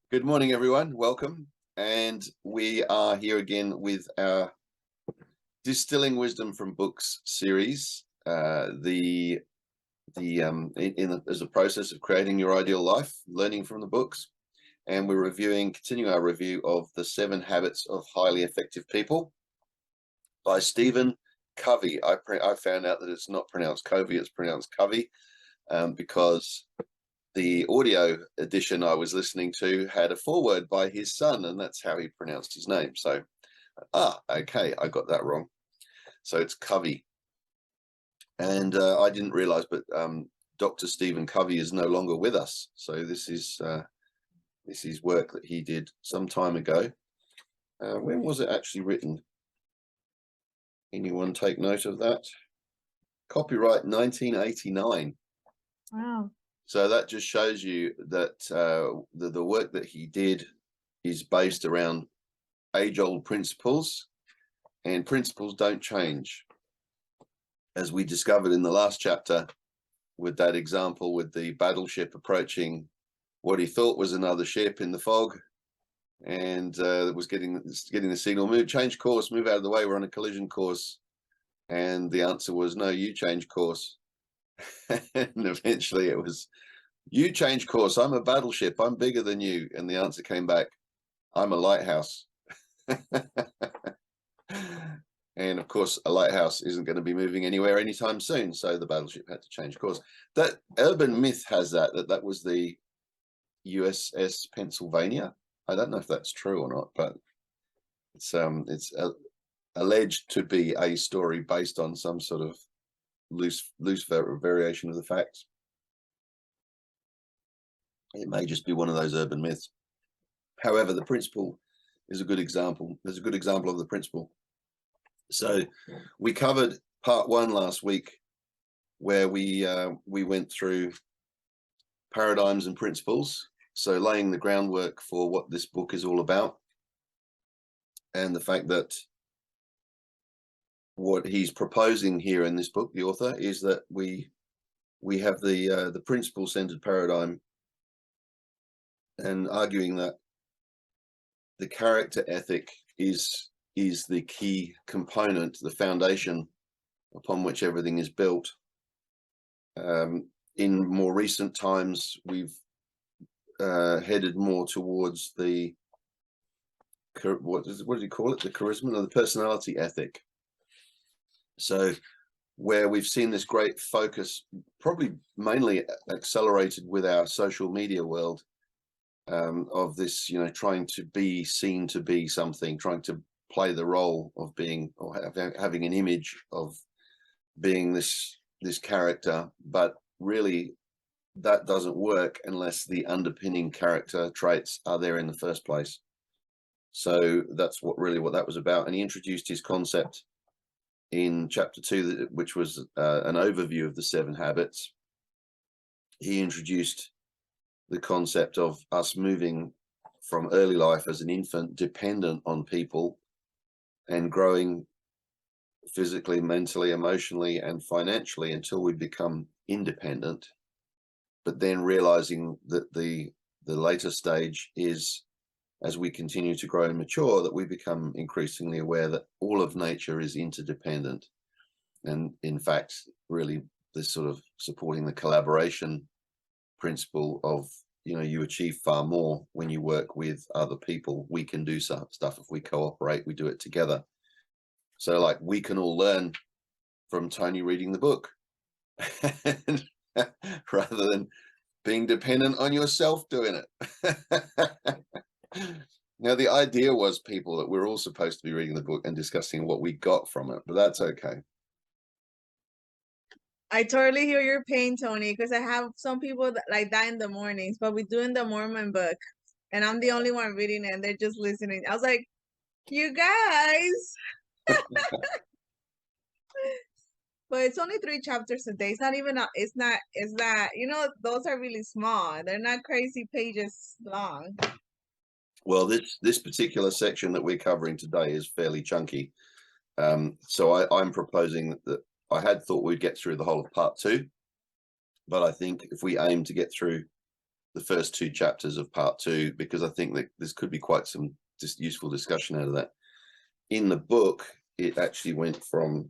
Good morning, everyone. Welcome. And we are here again with our Distilling Wisdom from Books series. As a process of creating your ideal life, learning from the books. And we're continuing our review of The 7 Habits of Highly Effective People by Stephen Covey. I found out that it's not pronounced Covey, it's pronounced Covey, because the audio edition I was listening to had a foreword by his son, and that's how he pronounced his name. So, okay, I got that wrong. So it's Covey. And I didn't realize, but Dr. Stephen Covey is no longer with us. So this is work that he did some time ago. When was it actually written? Anyone take note of that? Copyright 1989. Wow. So that just shows you that the work that he did is based around age-old principles, and principles don't change. As we discovered in the last chapter with that example with the battleship approaching what he thought was another ship in the fog, and it was getting the signal, change course, move out of the way, we're on a collision course. And the answer was, no, you change course. And eventually it was, you change course, I'm a battleship, I'm bigger than you. And the answer came back, I'm a lighthouse. And of course, a lighthouse isn't going to be moving anywhere anytime soon. So the battleship had to change course. That urban myth has that was the USS Pennsylvania. I don't know if that's true or not, but it's alleged to be a story based on some sort of loose variation of the facts. It may just be one of those urban myths. However, the principle is a good example. There's a good example of the principle. So we covered part 1 last week, where we went through paradigms and principles. So laying the groundwork for what this book is all about, and the fact that what he's proposing here in this book, the author, is that we have the principle-centered paradigm, and arguing that the character ethic is the key component, the foundation upon which everything is built. In more recent times, we've headed more towards the, what do you call it? The charisma or the personality ethic. So where we've seen this great focus, probably mainly accelerated with our social media world, of this, trying to be seen to be something, trying to play the role of being, or having an image of being this character, but really that doesn't work unless the underpinning character traits are there in the first place. So that's what that was about. And he introduced his concept in chapter 2, which was an overview of the 7 habits. He introduced the concept of us moving from early life as an infant dependent on people, and growing physically, mentally, emotionally, and financially until we become independent, but then realizing that the later stage is, as we continue to grow and mature, that we become increasingly aware that all of nature is interdependent. And in fact, really this sort of supporting the collaboration principle of, you achieve far more when you work with other people. We can do some stuff if we cooperate, we do it together. So like, we can all learn from Tony reading the book rather than being dependent on yourself doing it. Now, the idea was, people, that we're all supposed to be reading the book and discussing what we got from it, but that's okay. I totally hear your pain, Tony, because I have some people like that in the mornings, but we're doing the Mormon book, and I'm the only one reading it, and they're just listening. I was like, you guys. But it's only 3 chapters a day. It's not even, those are really small. They're not crazy pages long. Well, this particular section that we're covering today is fairly chunky. So I'm proposing that I had thought we'd get through the whole of part 2, but I think if we aim to get through the first 2 chapters of part 2, because I think that this could be quite some just useful discussion out of that. In the book, it actually went from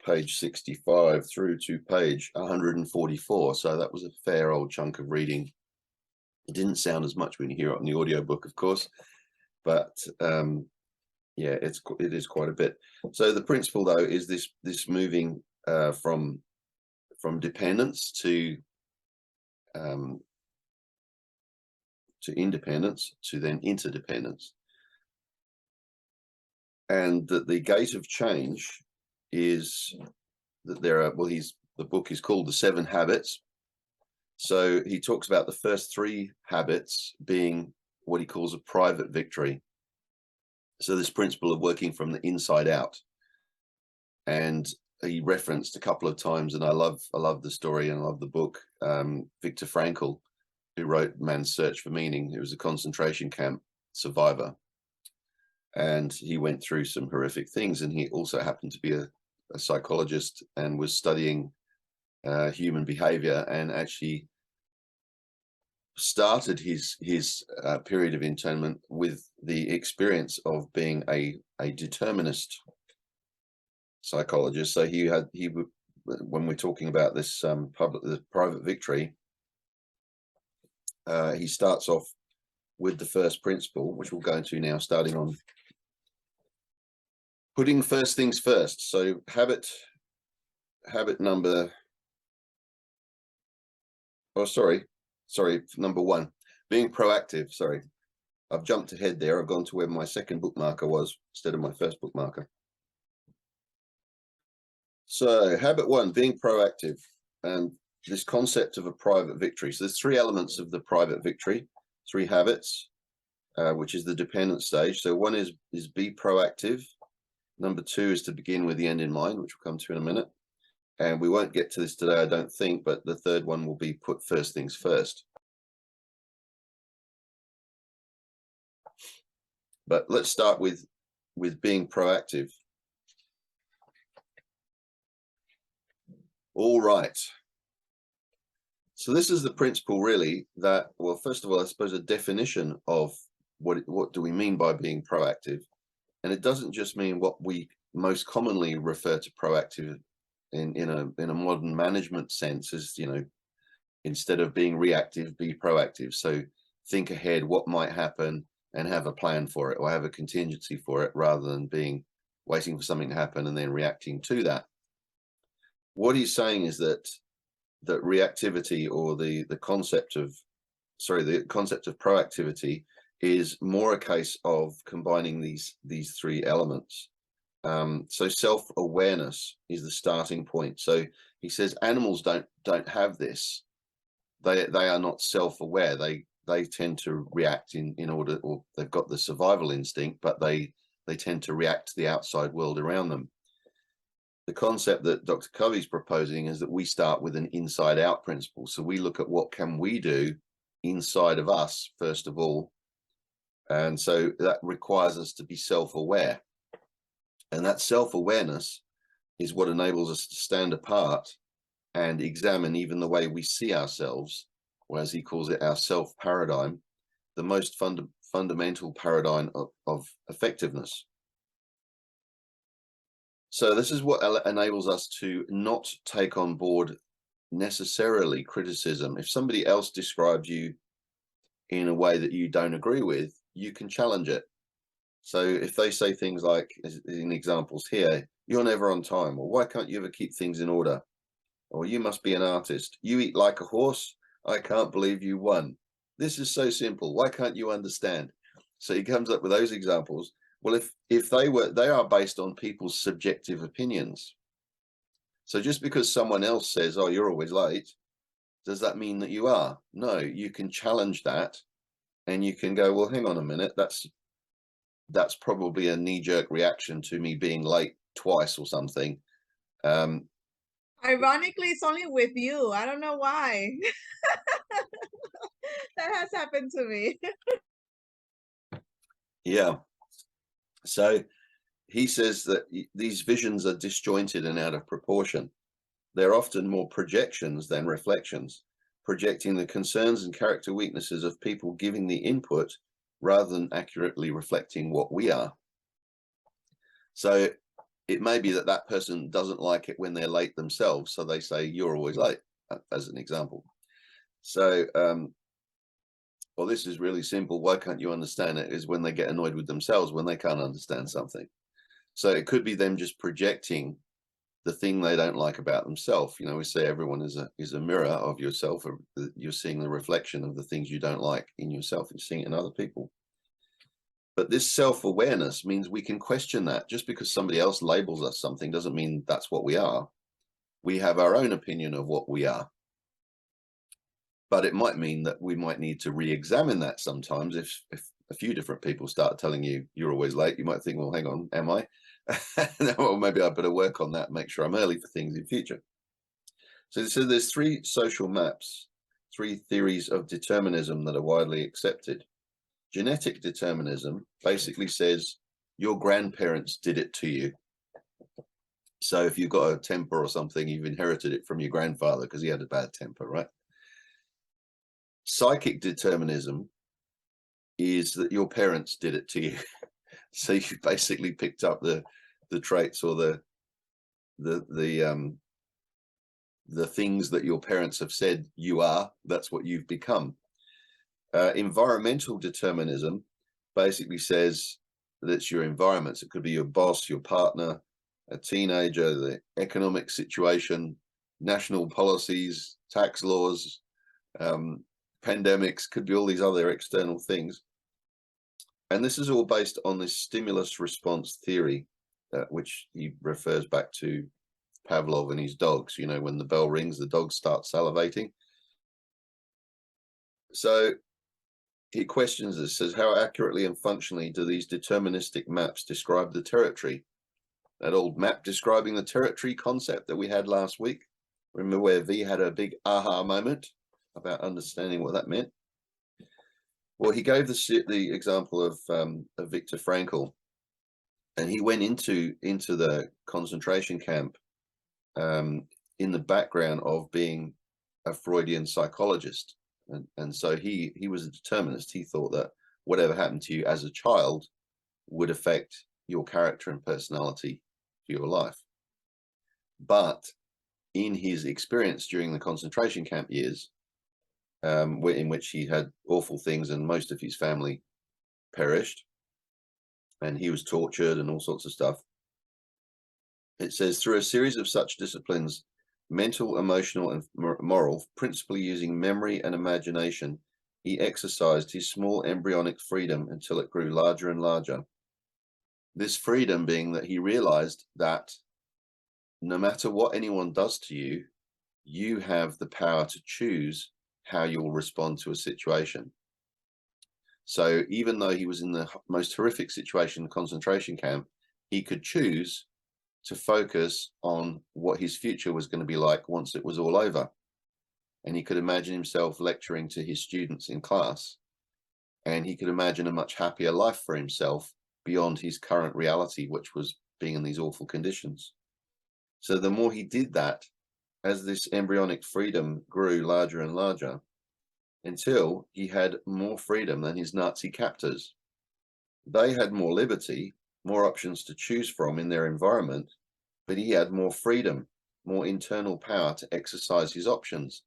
page 65 through to page 144. So that was a fair old chunk of reading. It didn't sound as much when you hear it on the audiobook, of course, but yeah, it is quite a bit. So the principle, though, is this moving from dependence to independence to then interdependence, and that the gate of change is that there are, well, the book is called The 7 Habits. So he talks about the first 3 habits being what he calls a private victory. So this principle of working from the inside out, and he referenced a couple of times, and I love the story and I love the book, Viktor Frankl, who wrote Man's Search for Meaning. He was a concentration camp survivor, and he went through some horrific things, and he also happened to be a psychologist and was studying human behavior, and actually started his period of internment with the experience of being a determinist psychologist. So he would, when we're talking about this the private victory, he starts off with the first principle, which we'll go into now, starting on putting first things first. So habit number, oh, sorry, number 1, being proactive. Sorry, I've jumped ahead there. I've gone to where my second bookmarker was instead of my first bookmarker. So habit 1, being proactive, and this concept of a private victory. So there's 3 elements of the private victory, 3 habits, which is the dependent stage. So 1 is be proactive. Number 2 is to begin with the end in mind, which we'll come to in a minute. And we won't get to this today, I don't think, but the 3rd one will be put first things first. But let's start with being proactive. All right. So this is the principle, really, that, well, first of all, I suppose a definition of what do we mean by being proactive. And it doesn't just mean what we most commonly refer to proactive in a modern management sense, as, you know, instead of being reactive, be proactive. So think ahead, what might happen, and have a plan for it, or have a contingency for it, rather than waiting for something to happen and then reacting to that. What he's saying is that reactivity, or the concept of proactivity, is more a case of combining these 3 elements. So self-awareness is the starting point. So he says animals don't have this. They are not self-aware. They tend to react in order, or they've got the survival instinct, but they tend to react to the outside world around them. The concept that Dr. Covey's proposing is that we start with an inside-out principle. So we look at what can we do inside of us, first of all. And so that requires us to be self-aware. And that self-awareness is what enables us to stand apart and examine even the way we see ourselves, or as he calls it, our self-paradigm, the most fundamental paradigm of effectiveness. So this is what enables us to not take on board necessarily criticism. If somebody else describes you in a way that you don't agree with, you can challenge it. So if they say things like, in examples here, you're never on time, or why can't you ever keep things in order, or you must be an artist, you eat like a horse, I can't believe you won, this is so simple, why can't you understand? So he comes up with those examples. Well, if they are based on people's subjective opinions. So just because someone else says, oh, you're always late, does that mean that you are? No, you can challenge that, and you can go, well, hang on a minute, that's probably a knee-jerk reaction to me being late twice or something. Ironically, it's only with you. I don't know why. That has happened to me. Yeah. So he says that these visions are disjointed and out of proportion. They're often more projections than reflections. projecting the concerns and character weaknesses of people giving the input rather than accurately reflecting what we are. So it may be that that person doesn't like it when they're late themselves, so they say, "You're always late," as an example. So, well, this is really simple. Why can't you understand it? Is when they get annoyed with themselves when they can't understand something. So it could be them just projecting the thing they don't like about themselves. You know, we say everyone is a mirror of yourself. Or you're seeing the reflection of the things you don't like in yourself and seeing it in other people. But this self-awareness means we can question that. Just because somebody else labels us something doesn't mean that's what we are. We have our own opinion of what we are. But it might mean that we might need to re-examine that sometimes. If a few different people start telling you you're always late, you might think, well, hang on, am I? Well, maybe I better work on that, make sure I'm early for things in future. So there's three social maps, three theories of determinism that are widely accepted. Genetic determinism basically says your grandparents did it to you. So if you've got a temper or something, you've inherited it from your grandfather because he had a bad temper, right? Psychic determinism is that your parents did it to you. So you basically picked up the traits or the things that your parents have said you are. That's what you've become. Environmental determinism basically says that it's your environments. It could be your boss, your partner, a teenager, the economic situation, national policies, tax laws, pandemics, could be all these other external things. And this is all based on this stimulus response theory, which he refers back to Pavlov and his dogs. You know, when the bell rings, the dogs start salivating. So he questions this, says, how accurately and functionally do these deterministic maps describe the territory? That old map describing the territory concept that we had last week. Remember where V had a big aha moment about understanding what that meant? Well, he gave the example of Viktor Frankl, and he went into the concentration camp in the background of being a Freudian psychologist. And so he was a determinist. He thought that whatever happened to you as a child would affect your character and personality for your life. But in his experience during the concentration camp years, in which he had awful things and most of his family perished, and he was tortured and all sorts of stuff, it says, through a series of such disciplines, mental, emotional, and moral, principally using memory and imagination, he exercised his small embryonic freedom until it grew larger and larger. This freedom being that he realized that no matter what anyone does to you, you have the power to choose how you'll respond to a situation. So even though he was in the most horrific situation, the concentration camp, he could choose to focus on what his future was going to be like once it was all over. And he could imagine himself lecturing to his students in class, and he could imagine a much happier life for himself beyond his current reality, which was being in these awful conditions. So the more he did that, as this embryonic freedom grew larger and larger, until he had more freedom than his Nazi captors. They had more liberty, more options to choose from in their environment, but he had more freedom, more internal power to exercise his options.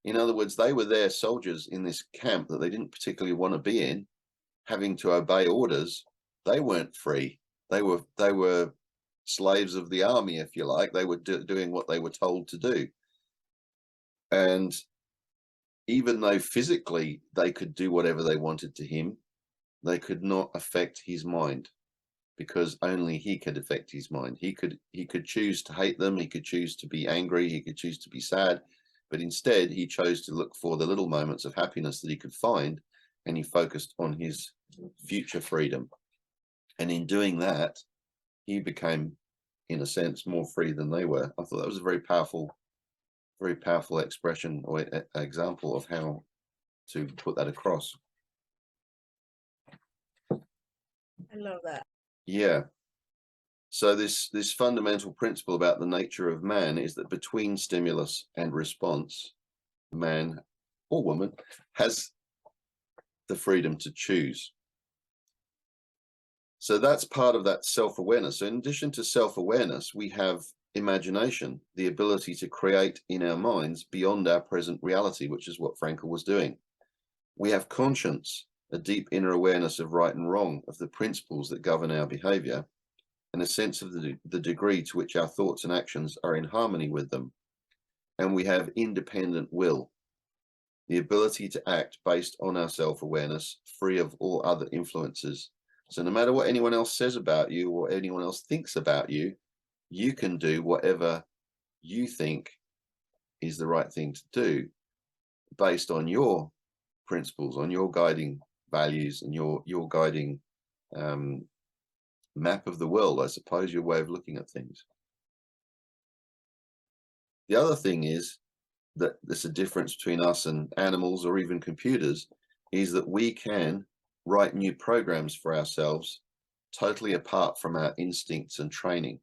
In other words, they were their soldiers in this camp that they didn't particularly want to be in, having to obey orders. They weren't free. They were slaves of the army, if you like. They were doing what they were told to do. And even though physically they could do whatever they wanted to him, they could not affect his mind, because only he could affect his mind. He could choose to hate them. He could choose to be angry. He could choose to be sad. But instead, he chose to look for the little moments of happiness that he could find, and he focused on his future freedom. And in doing that, he became, in a sense, more free than they were. I thought that was a very powerful expression or example of how to put that across. I love that. Yeah. So this fundamental principle about the nature of man is that between stimulus and response, man or woman has the freedom to choose. So that's part of that self-awareness. So in addition to self-awareness, we have imagination, the ability to create in our minds beyond our present reality, which is what Frankl was doing. We have conscience, a deep inner awareness of right and wrong, of the principles that govern our behavior, and a sense of the degree to which our thoughts and actions are in harmony with them. And we have independent will, the ability to act based on our self-awareness, free of all other influences. So no matter what anyone else says about you or anyone else thinks about you, you can do whatever you think is the right thing to do based on your principles, on your guiding values and your guiding map of the world, I suppose, your way of looking at things. The other thing is that there's a difference between us and animals or even computers, is that we can write new programs for ourselves totally apart from our instincts and training.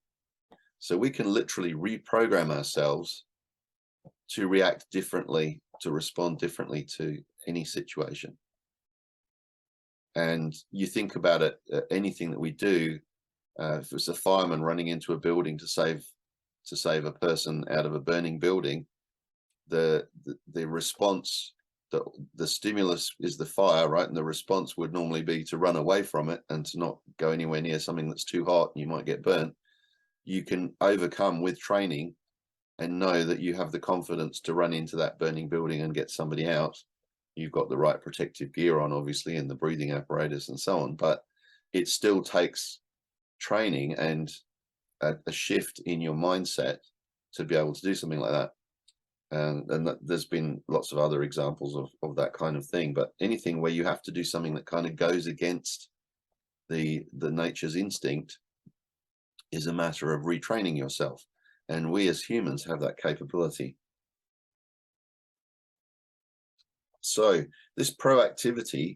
So we can literally reprogram ourselves to react differently, to respond differently to any situation. And you think about it, anything that we do, if it's a fireman running into a building to save a person out of a burning building, the response, the stimulus is the fire, right? And the response would normally be to run away from it and to not go anywhere near something that's too hot and you might get burnt. You can overcome with training and know that you have the confidence to run into that burning building and get somebody out. You've got the right protective gear on, obviously, and the breathing apparatus and so on, but it still takes training and a shift in your mindset to be able to do something like that. And there's been lots of other examples of that kind of thing, but anything where you have to do something that kind of goes against the nature's instinct is a matter of retraining yourself. And we as humans have that capability. So this proactivity,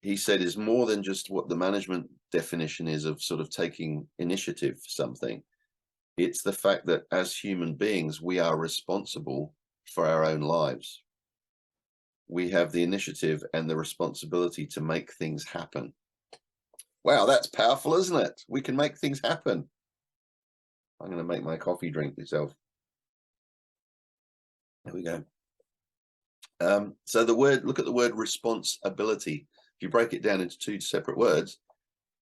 he said, is more than just what the management definition is of sort of taking initiative for something. It's the fact that as human beings, we are responsible for our own lives. We have the initiative and the responsibility to make things happen. Wow, that's powerful, isn't it? We can make things happen. I'm going to make my coffee drink myself. There we go. So look at the word responsibility. If you break it down into two separate words,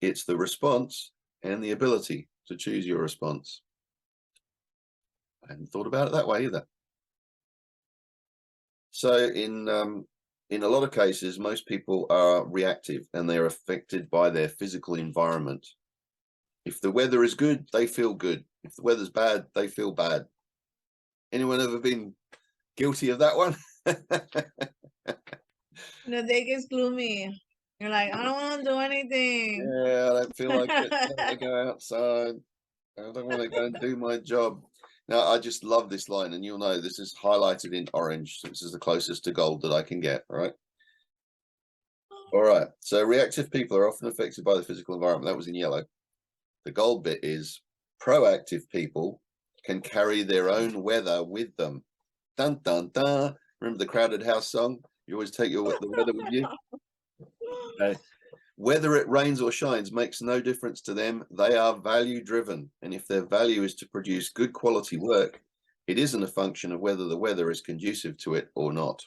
it's the response and the ability to choose your response. I hadn't thought about it that way either. So in a lot of cases, most people are reactive and they're affected by their physical environment. If the weather is good, they feel good. If the weather's bad, they feel bad. Anyone ever been guilty of that one? The day gets gloomy. You're like, I don't want to do anything. Yeah, I don't feel like it. I don't want to go outside. I don't want to go and do my job. Now, I just love this line, and you'll know this is highlighted in orange. So this is the closest to gold that I can get, right? All right. So reactive people are often affected by the physical environment. That was in yellow. The gold bit is proactive people can carry their own weather with them. Dun, dun, dun. Remember the Crowded House song? You always take the weather with you. Okay. Whether it rains or shines makes no difference to them. They are value driven. And if their value is to produce good quality work, it isn't a function of whether the weather is conducive to it or not.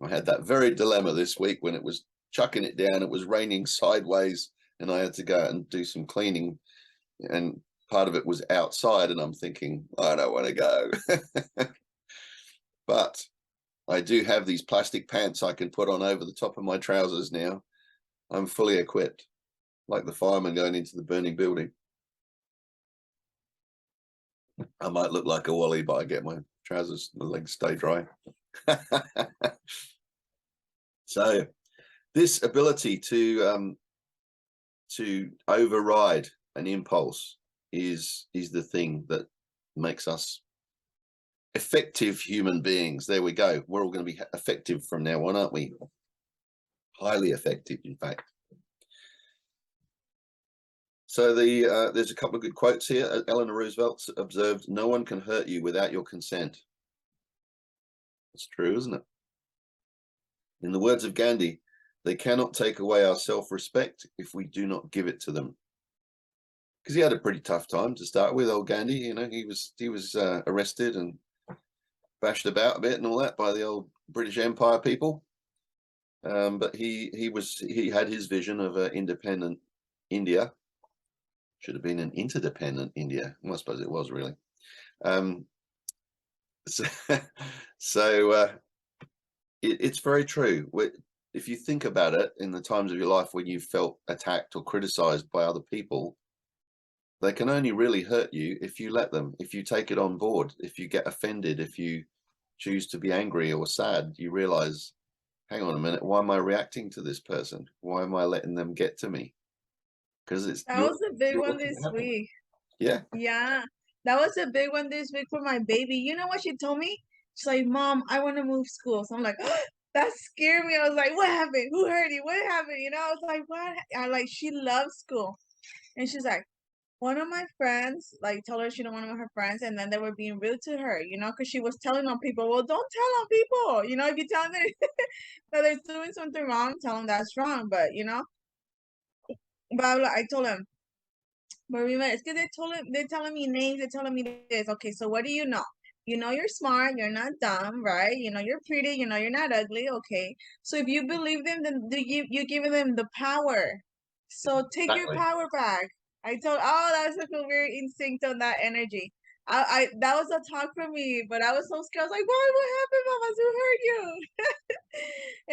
I had that very dilemma this week when it was chucking it down. It was raining sideways and I had to go out and do some cleaning. And part of it was outside. And I'm thinking, I don't want to go. But I do have these plastic pants I can put on over the top of my trousers now. I'm fully equipped, like the fireman going into the burning building. I might look like a wally, but I get my trousers, the legs stay dry. So this ability to override an impulse is the thing that makes us effective human beings. There we go. We're all going to be effective from now on, aren't we? Highly effective, in fact. So there's a couple of good quotes here. Eleanor Roosevelt observed, "No one can hurt you without your consent." It's true, isn't it? In the words of Gandhi, they cannot take away our self-respect if we do not give it to them. Because he had a pretty tough time to start with, old Gandhi. You know, he was arrested and bashed about a bit and all that by the old British Empire people. But he had his vision of an independent India. Should have been an interdependent India. Well, I suppose it was really. It's very true. If you think about it, in the times of your life when you felt attacked or criticized by other people, they can only really hurt you if you let them, if you take it on board, if you get offended, if you choose to be angry or sad. You realize, hang on a minute, why am I reacting to this person? Why am I letting them get to me? Because That was a big one this week. Yeah. Yeah, that was a big one this week for my baby. You know what she told me? She's like, Mom, I want to move schools. I'm like, that scared me. I was like, what happened? Who hurt you? What happened? You know, I was like, what? She loves school. And she's like, one of my friends, like, told her she don't want one of her friends, and then they were being rude to her, you know, because she was telling on people. Well, don't tell on people. You know, if you tell them that they're doing something wrong, tell them that's wrong. But, you know, but I told him, Marima, it's because they're telling me names, they're telling me this. Okay, so what do you know? You know you're smart, you're not dumb, right? You know you're pretty, you know you're not ugly, okay? So if you believe them, then you're giving them the power. So take your power back. I told, oh, that's like a very instinct on that energy. That was a talk for me, but I was so scared. I was like, what happened, Mama? Who hurt you?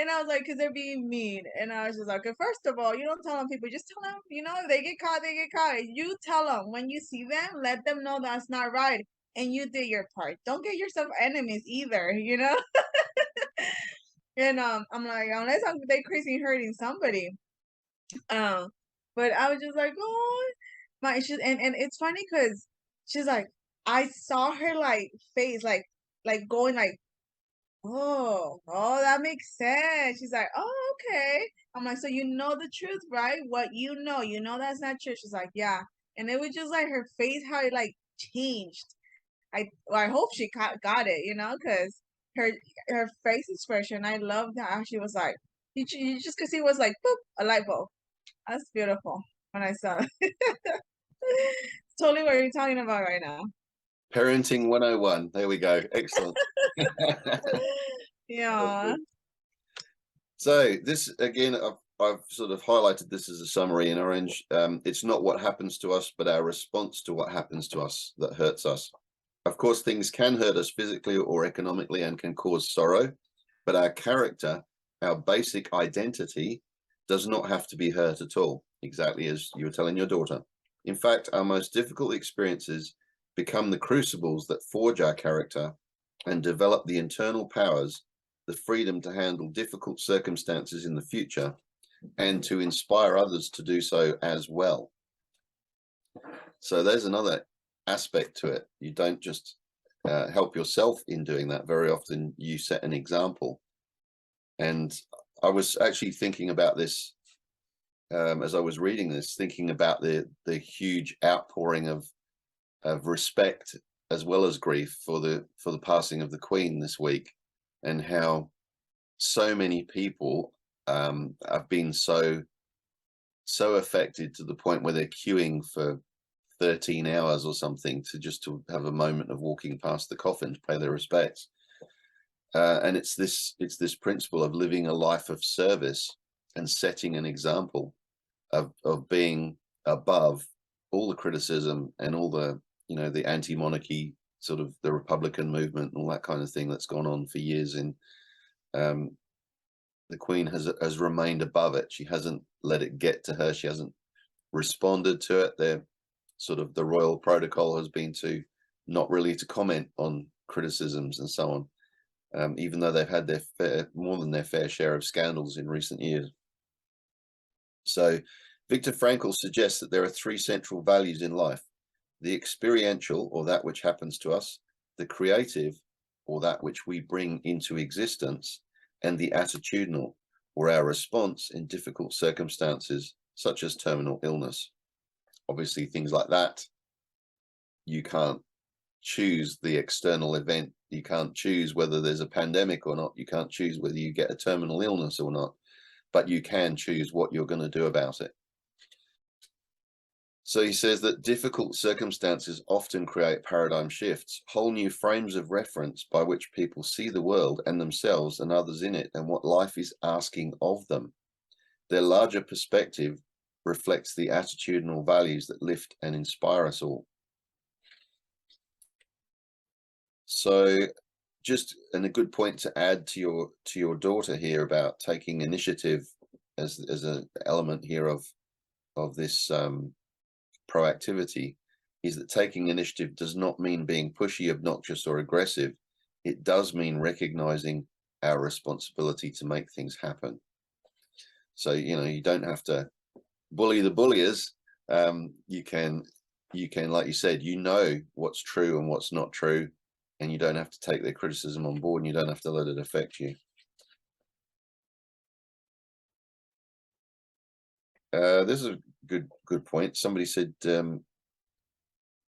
And I was like, because they're being mean. And I was just like, okay, first of all, you don't tell them people, just tell them, you know, if they get caught, they get caught. You tell them when you see them, let them know that's not right. And you did your part. Don't get yourself enemies either, you know? And I'm like, unless they crazy hurting somebody. But I was just like, oh my, and it's funny because she's like, I saw her like face like going like, oh, that makes sense. She's like, oh, okay. I'm like, so you know the truth, right? What you know that's not true. She's like, yeah. And it was just like her face, how it like changed. I hope she got it, you know, because her face expression, I loved how she was like, you just could see it was like, boop, a light bulb. That's beautiful when I saw it. Totally what you're talking about right now. Parenting 101. There we go. Excellent. Yeah. So this again, I've sort of highlighted this as a summary in orange. It's not what happens to us, but our response to what happens to us that hurts us. Of course, things can hurt us physically or economically and can cause sorrow, but our character, our basic identity, does not have to be hurt at all, exactly as you were telling your daughter. In fact, our most difficult experiences become the crucibles that forge our character and develop the internal powers, the freedom to handle difficult circumstances in the future and to inspire others to do so as well. So there's another aspect to it. You don't just help yourself in doing that. Very often you set an example. And I was actually thinking about this as I was reading this, thinking about the huge outpouring of respect as well as grief for the passing of the Queen this week, and how so many people have been so affected to the point where they're queuing for 13 hours or something to have a moment of walking past the coffin to pay their respects. And it's this principle of living a life of service and setting an example of being above all the criticism and all the, you know, the anti-monarchy sort of the Republican movement and all that kind of thing that's gone on for years. In the Queen has remained above it. She hasn't let it get to her. She hasn't responded to it. The royal protocol has been to not really to comment on criticisms and so on, even though they've had more than their fair share of scandals in recent years. So Viktor Frankl suggests that there are three central values in life: the experiential, or that which happens to us; the creative, or that which we bring into existence; and the attitudinal, or our response in difficult circumstances, such as terminal illness. Obviously, things like that you can't choose the external event. You can't choose whether there's a pandemic or not. You can't choose whether you get a terminal illness or not, but you can choose what you're going to do about it. So he says that difficult circumstances often create paradigm shifts, whole new frames of reference by which people see the world and themselves and others in it and what life is asking of them. Their larger perspective reflects the attitudinal values that lift and inspire us all. So just a good point to add to your daughter here about taking initiative as an element here of this proactivity, is that taking initiative does not mean being pushy, obnoxious, or aggressive. It does mean recognizing our responsibility to make things happen. So, you know, you don't have to bully the bulliers. You can, like you said, you know what's true and what's not true, and you don't have to take their criticism on board, and you don't have to let it affect you. This is a good point. Somebody said,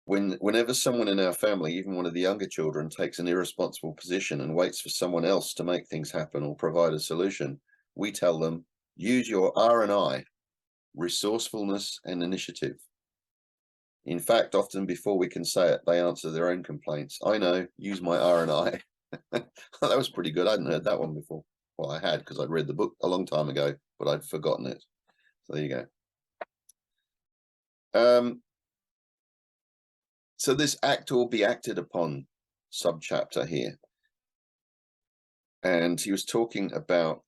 whenever someone in our family, even one of the younger children, takes an irresponsible position and waits for someone else to make things happen or provide a solution, we tell them, use your R&I, resourcefulness and initiative. In fact, often before we can say it, they answer their own complaints. I know, use my R&I. That was pretty good. I hadn't heard that one before. Well, I had, because I'd read the book a long time ago, but I'd forgotten it. So there you go. So this act or be acted upon subchapter here. And he was talking about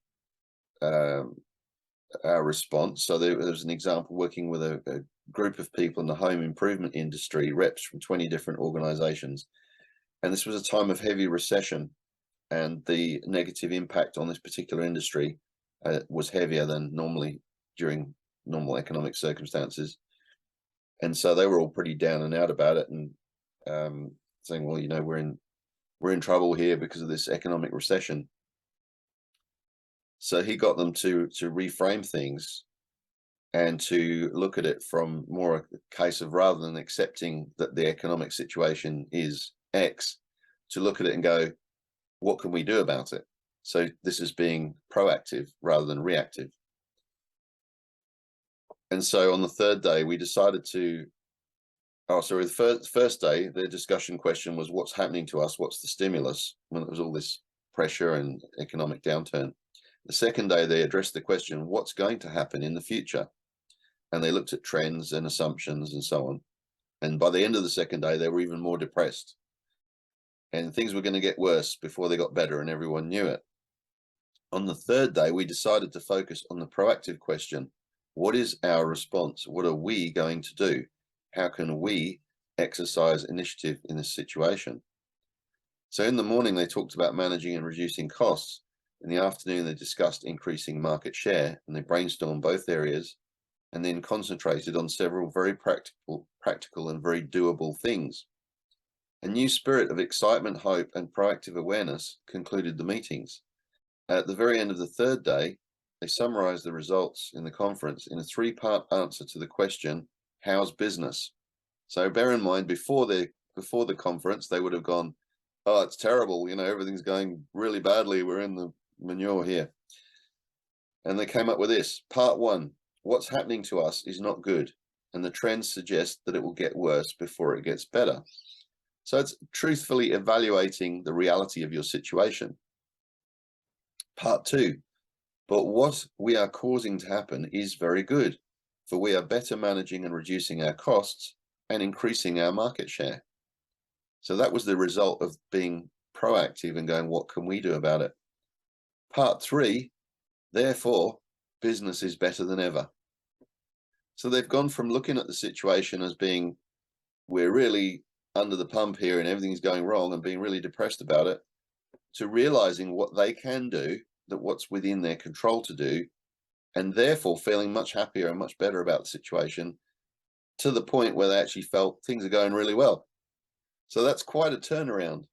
our response. So there was an example working with a group of people in the home improvement industry, reps from 20 different organizations. And this was a time of heavy recession, and the negative impact on this particular industry was heavier than normally during normal economic circumstances. And so they were all pretty down and out about it, and saying, well, you know, we're in trouble here because of this economic recession. So he got them to reframe things and to look at it from more a case of, rather than accepting that the economic situation is X, to look at it and go, what can we do about it? So this is being proactive rather than reactive. And so on the third day, we decided to, the first day, the discussion question was, what's happening to us? What's the stimulus? When it was all this pressure and economic downturn. The second day, they addressed the question, what's going to happen in the future? And they looked at trends and assumptions and so on. And by the end of the second day, they were even more depressed. And things were going to get worse before they got better, and everyone knew it. On the third day, we decided to focus on the proactive question. What is our response? What are we going to do? How can we exercise initiative in this situation? So in the morning, they talked about managing and reducing costs. In the afternoon, they discussed increasing market share, and they brainstormed both areas and then concentrated on several very practical and very doable things. A new spirit of excitement, hope, and proactive awareness concluded the meetings. At the very end of the third day, they summarized the results in the conference in a 3-part answer to the question, how's business? So bear in mind, before the conference, they would have gone, oh, it's terrible, you know, everything's going really badly, we're in the manure here. And they came up with this. Part 1, what's happening to us is not good, and the trends suggest that it will get worse before it gets better. So it's truthfully evaluating the reality of your situation. Part 2, but what we are causing to happen is very good, for we are better managing and reducing our costs and increasing our market share. So that was the result of being proactive and going, what can we do about it? Part 3, therefore, business is better than ever. So they've gone from looking at the situation as being, we're really under the pump here and everything's going wrong, and being really depressed about it, to realizing what they can do, that what's within their control to do, and therefore feeling much happier and much better about the situation, to the point where they actually felt things are going really well. So that's quite a turnaround,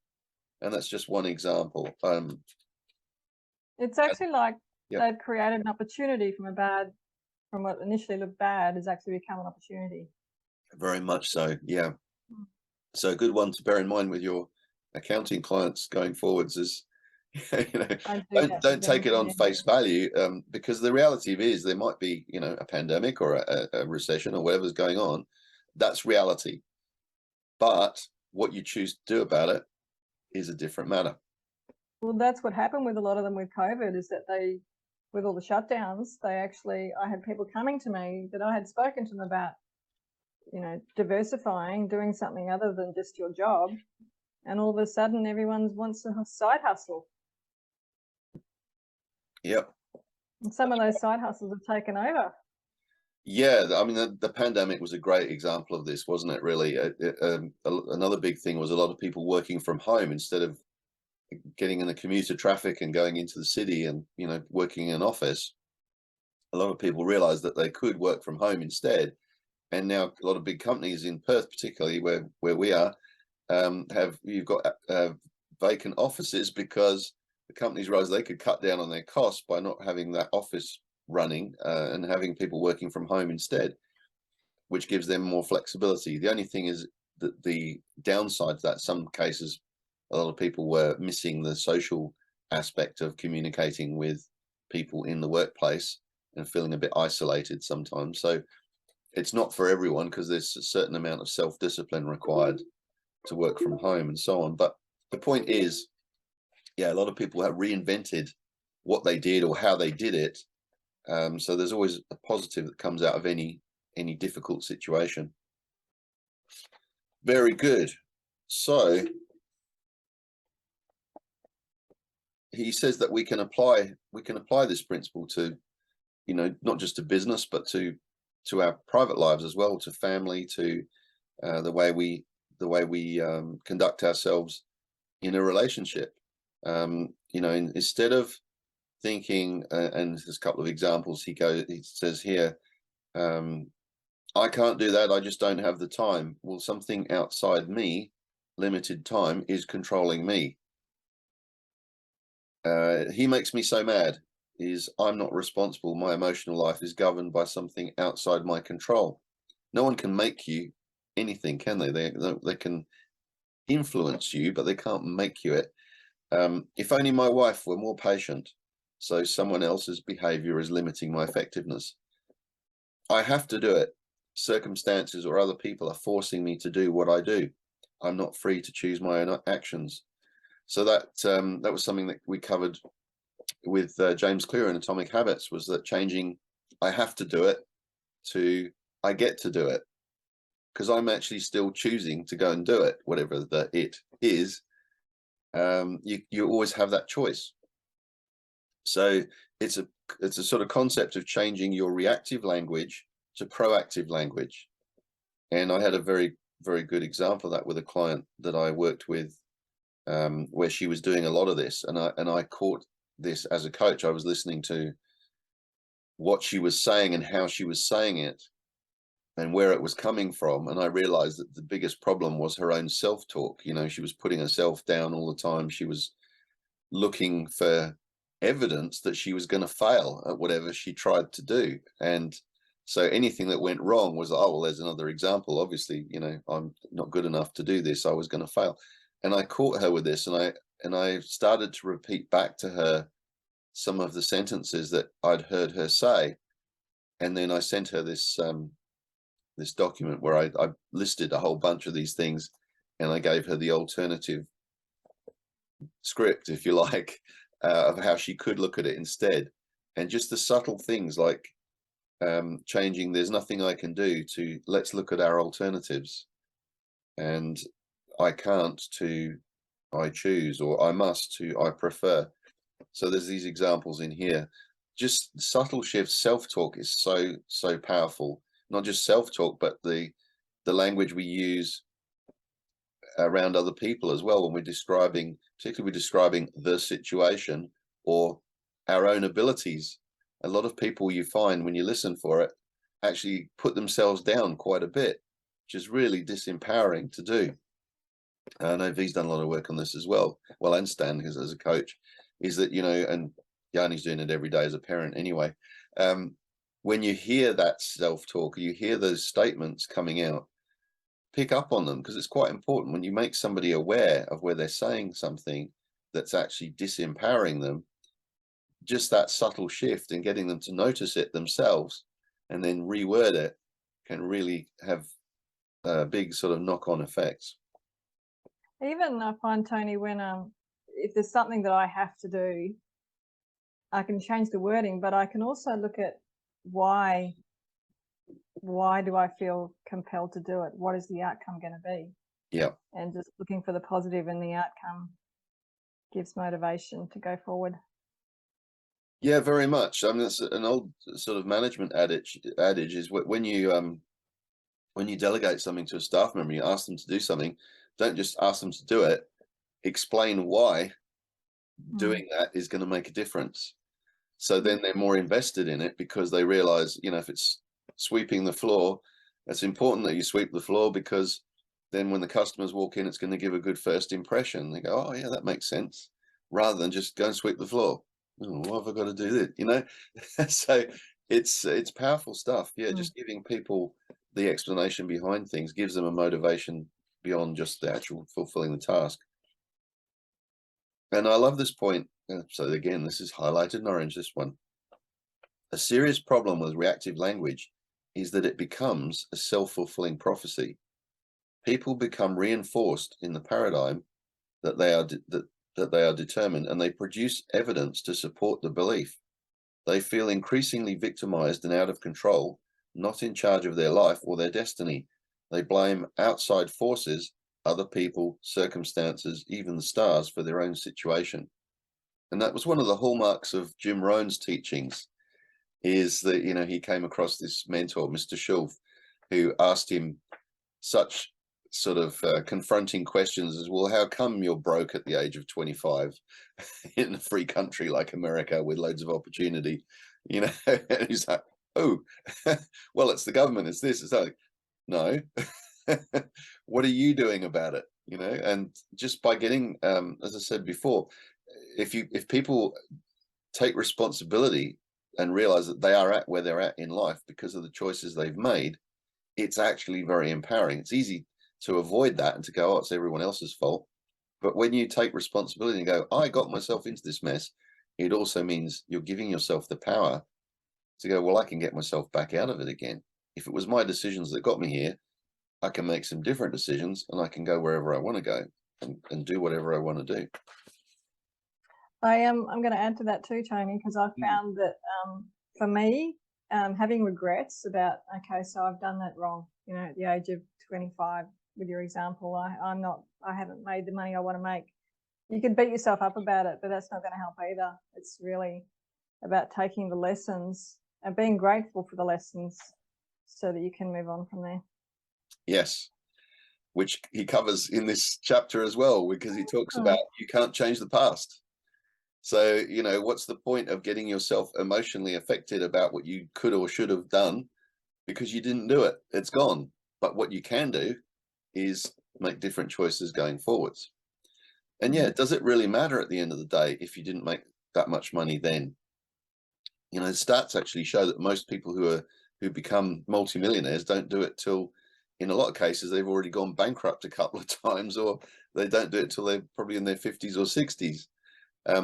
and that's just one example. It's actually like Yep. they've created an opportunity from what initially looked bad has actually become an opportunity. Very much so, yeah. So a good one to bear in mind with your accounting clients going forwards is, you know, I do that don't with take it them, on yeah. face value, because the reality is there might be, you know, a pandemic or a recession or whatever's going on. That's reality. But what you choose to do about it is a different matter. Well, that's what happened with a lot of them with COVID, is that they, with all the shutdowns, I had people coming to me that I had spoken to them about, you know, diversifying, doing something other than just your job. And all of a sudden, everyone wants a side hustle. Yep. And some of those side hustles have taken over. Yeah, I mean, the pandemic was a great example of this, wasn't it, really? Another big thing was a lot of people working from home instead of getting in the commuter traffic and going into the city and, you know, working in an office. A lot of people realized that they could work from home instead. And now a lot of big companies in Perth, particularly where we are, you've got vacant offices because the companies realized they could cut down on their costs by not having that office running and having people working from home instead, which gives them more flexibility. The only thing is that the downside to that, some cases, a lot of people were missing the social aspect of communicating with people in the workplace and feeling a bit isolated sometimes. So it's not for everyone because there's a certain amount of self-discipline required to work from home and so on. But the point is, yeah, a lot of people have reinvented what they did or how they did it. So there's always a positive that comes out of any difficult situation. Very good. So he says that we can apply this principle to, you know, not just to business, but to our private lives as well, to family, to the way we conduct ourselves in a relationship. You know, instead of thinking, and there's a couple of examples. He says here, I can't do that. I just don't have the time. Well, something outside me, limited time, is controlling me. He makes me so mad. I'm not responsible. My emotional life is governed by something outside my control. No one can make you anything, can they? They can influence you, but they can't make you it. If only my wife were more patient, so someone else's behavior is limiting my effectiveness. I have to do it. Circumstances or other people are forcing me to do what I do. I'm not free to choose my own actions. So that was something that we covered with James Clear in Atomic Habits, was that changing I have to do it to I get to do it, because I'm actually still choosing to go and do it, whatever the it is. You always have that choice. So it's a sort of concept of changing your reactive language to proactive language. And I had a very, very good example of that with a client that I worked with, where she was doing a lot of this, and I caught this as a coach. I was listening to what she was saying and how she was saying it and where it was coming from, and I realized that the biggest problem was her own self-talk. You know, she was putting herself down all the time. She was looking for evidence that she was going to fail at whatever she tried to do, and so anything that went wrong was, oh well, there's another example. Obviously, you know, I'm not good enough to do this. I was going to fail. And I caught her with this, and I started to repeat back to her some of the sentences that I'd heard her say, and then I sent her this this document where I listed a whole bunch of these things, and I gave her the alternative script, if you like, of how she could look at it instead. And just the subtle things like changing "there's nothing I can do" to "let's look at our alternatives," and "I can't" to "I choose," or "I must" to "I prefer." So there's these examples in here. Just subtle shifts. Self-talk is so powerful. Not just self-talk, but the language we use around other people as well when we're describing, particularly we're describing the situation or our own abilities. A lot of people, you find when you listen for it, actually put themselves down quite a bit, which is really disempowering to do. I know V's done a lot of work on this as well. Well, and Stan, as a coach, is that, you know, and Yanni's doing it every day as a parent anyway. When you hear that self-talk, you hear those statements coming out, pick up on them, because it's quite important when you make somebody aware of where they're saying something that's actually disempowering them. Just that subtle shift and getting them to notice it themselves and then reword it can really have big sort of knock-on effects. Even I find, Tony, when if there's something that I have to do, I can change the wording, but I can also look at why do I feel compelled to do it? What is the outcome going to be? Yeah. And just looking for the positive in the outcome gives motivation to go forward. Yeah, very much. I mean, it's an old sort of management adage is when you delegate something to a staff member, you ask them to do something, don't just ask them to do it, explain why doing that is going to make a difference. So then they're more invested in it, because they realize, you know, if it's sweeping the floor, it's important that you sweep the floor, because then when the customers walk in, it's going to give a good first impression. They go, oh yeah, that makes sense, rather than just go and sweep the floor. Oh, why have I got to do this? You know, so it's powerful stuff. Yeah, just giving people the explanation behind things gives them a motivation beyond just the actual fulfilling the task. And I love this point. So again, this is highlighted in orange, this one. A serious problem with reactive language is that it becomes a self-fulfilling prophecy. People become reinforced in the paradigm that they are determined, and they produce evidence to support the belief. They feel increasingly victimized and out of control, not in charge of their life or their destiny. They blame outside forces, other people, circumstances, even the stars, for their own situation. And that was one of the hallmarks of Jim Rohn's teachings, is that, you know, he came across this mentor, Mr. Schulf, who asked him such sort of confronting questions as, well, how come you're broke at the age of 25 in a free country like America with loads of opportunity? You know, and he's like, oh, well, it's the government, it's this, it's that. No. What are you doing about it? You know, and just by getting, as I said before, if people take responsibility and realize that they are at where they're at in life because of the choices they've made, it's actually very empowering. It's easy to avoid that and to go, oh, it's everyone else's fault. But when you take responsibility and go, I got myself into this mess, it also means you're giving yourself the power to go, well, I can get myself back out of it again. If it was my decisions that got me here, I can make some different decisions, and I can go wherever I want to go and do whatever I want to do. I'm going to add to that too, Tony, because I found that for me, having regrets about, okay, so I've done that wrong, you know, at the age of 25, with your example, I haven't made the money I want to make. You can beat yourself up about it, but that's not going to help either. It's really about taking the lessons and being grateful for the lessons so that you can move on from there. Yes, which he covers in this chapter as well, because he talks about you can't change the past. So, you know, what's the point of getting yourself emotionally affected about what you could or should have done because you didn't do it? It's gone. But what you can do is make different choices going forwards. And yeah, does it really matter at the end of the day if you didn't make that much money then? You know, the stats actually show that most people who become multimillionaires don't do it till, in a lot of cases, they've already gone bankrupt a couple of times, or they don't do it till they're probably in their 50s or 60s.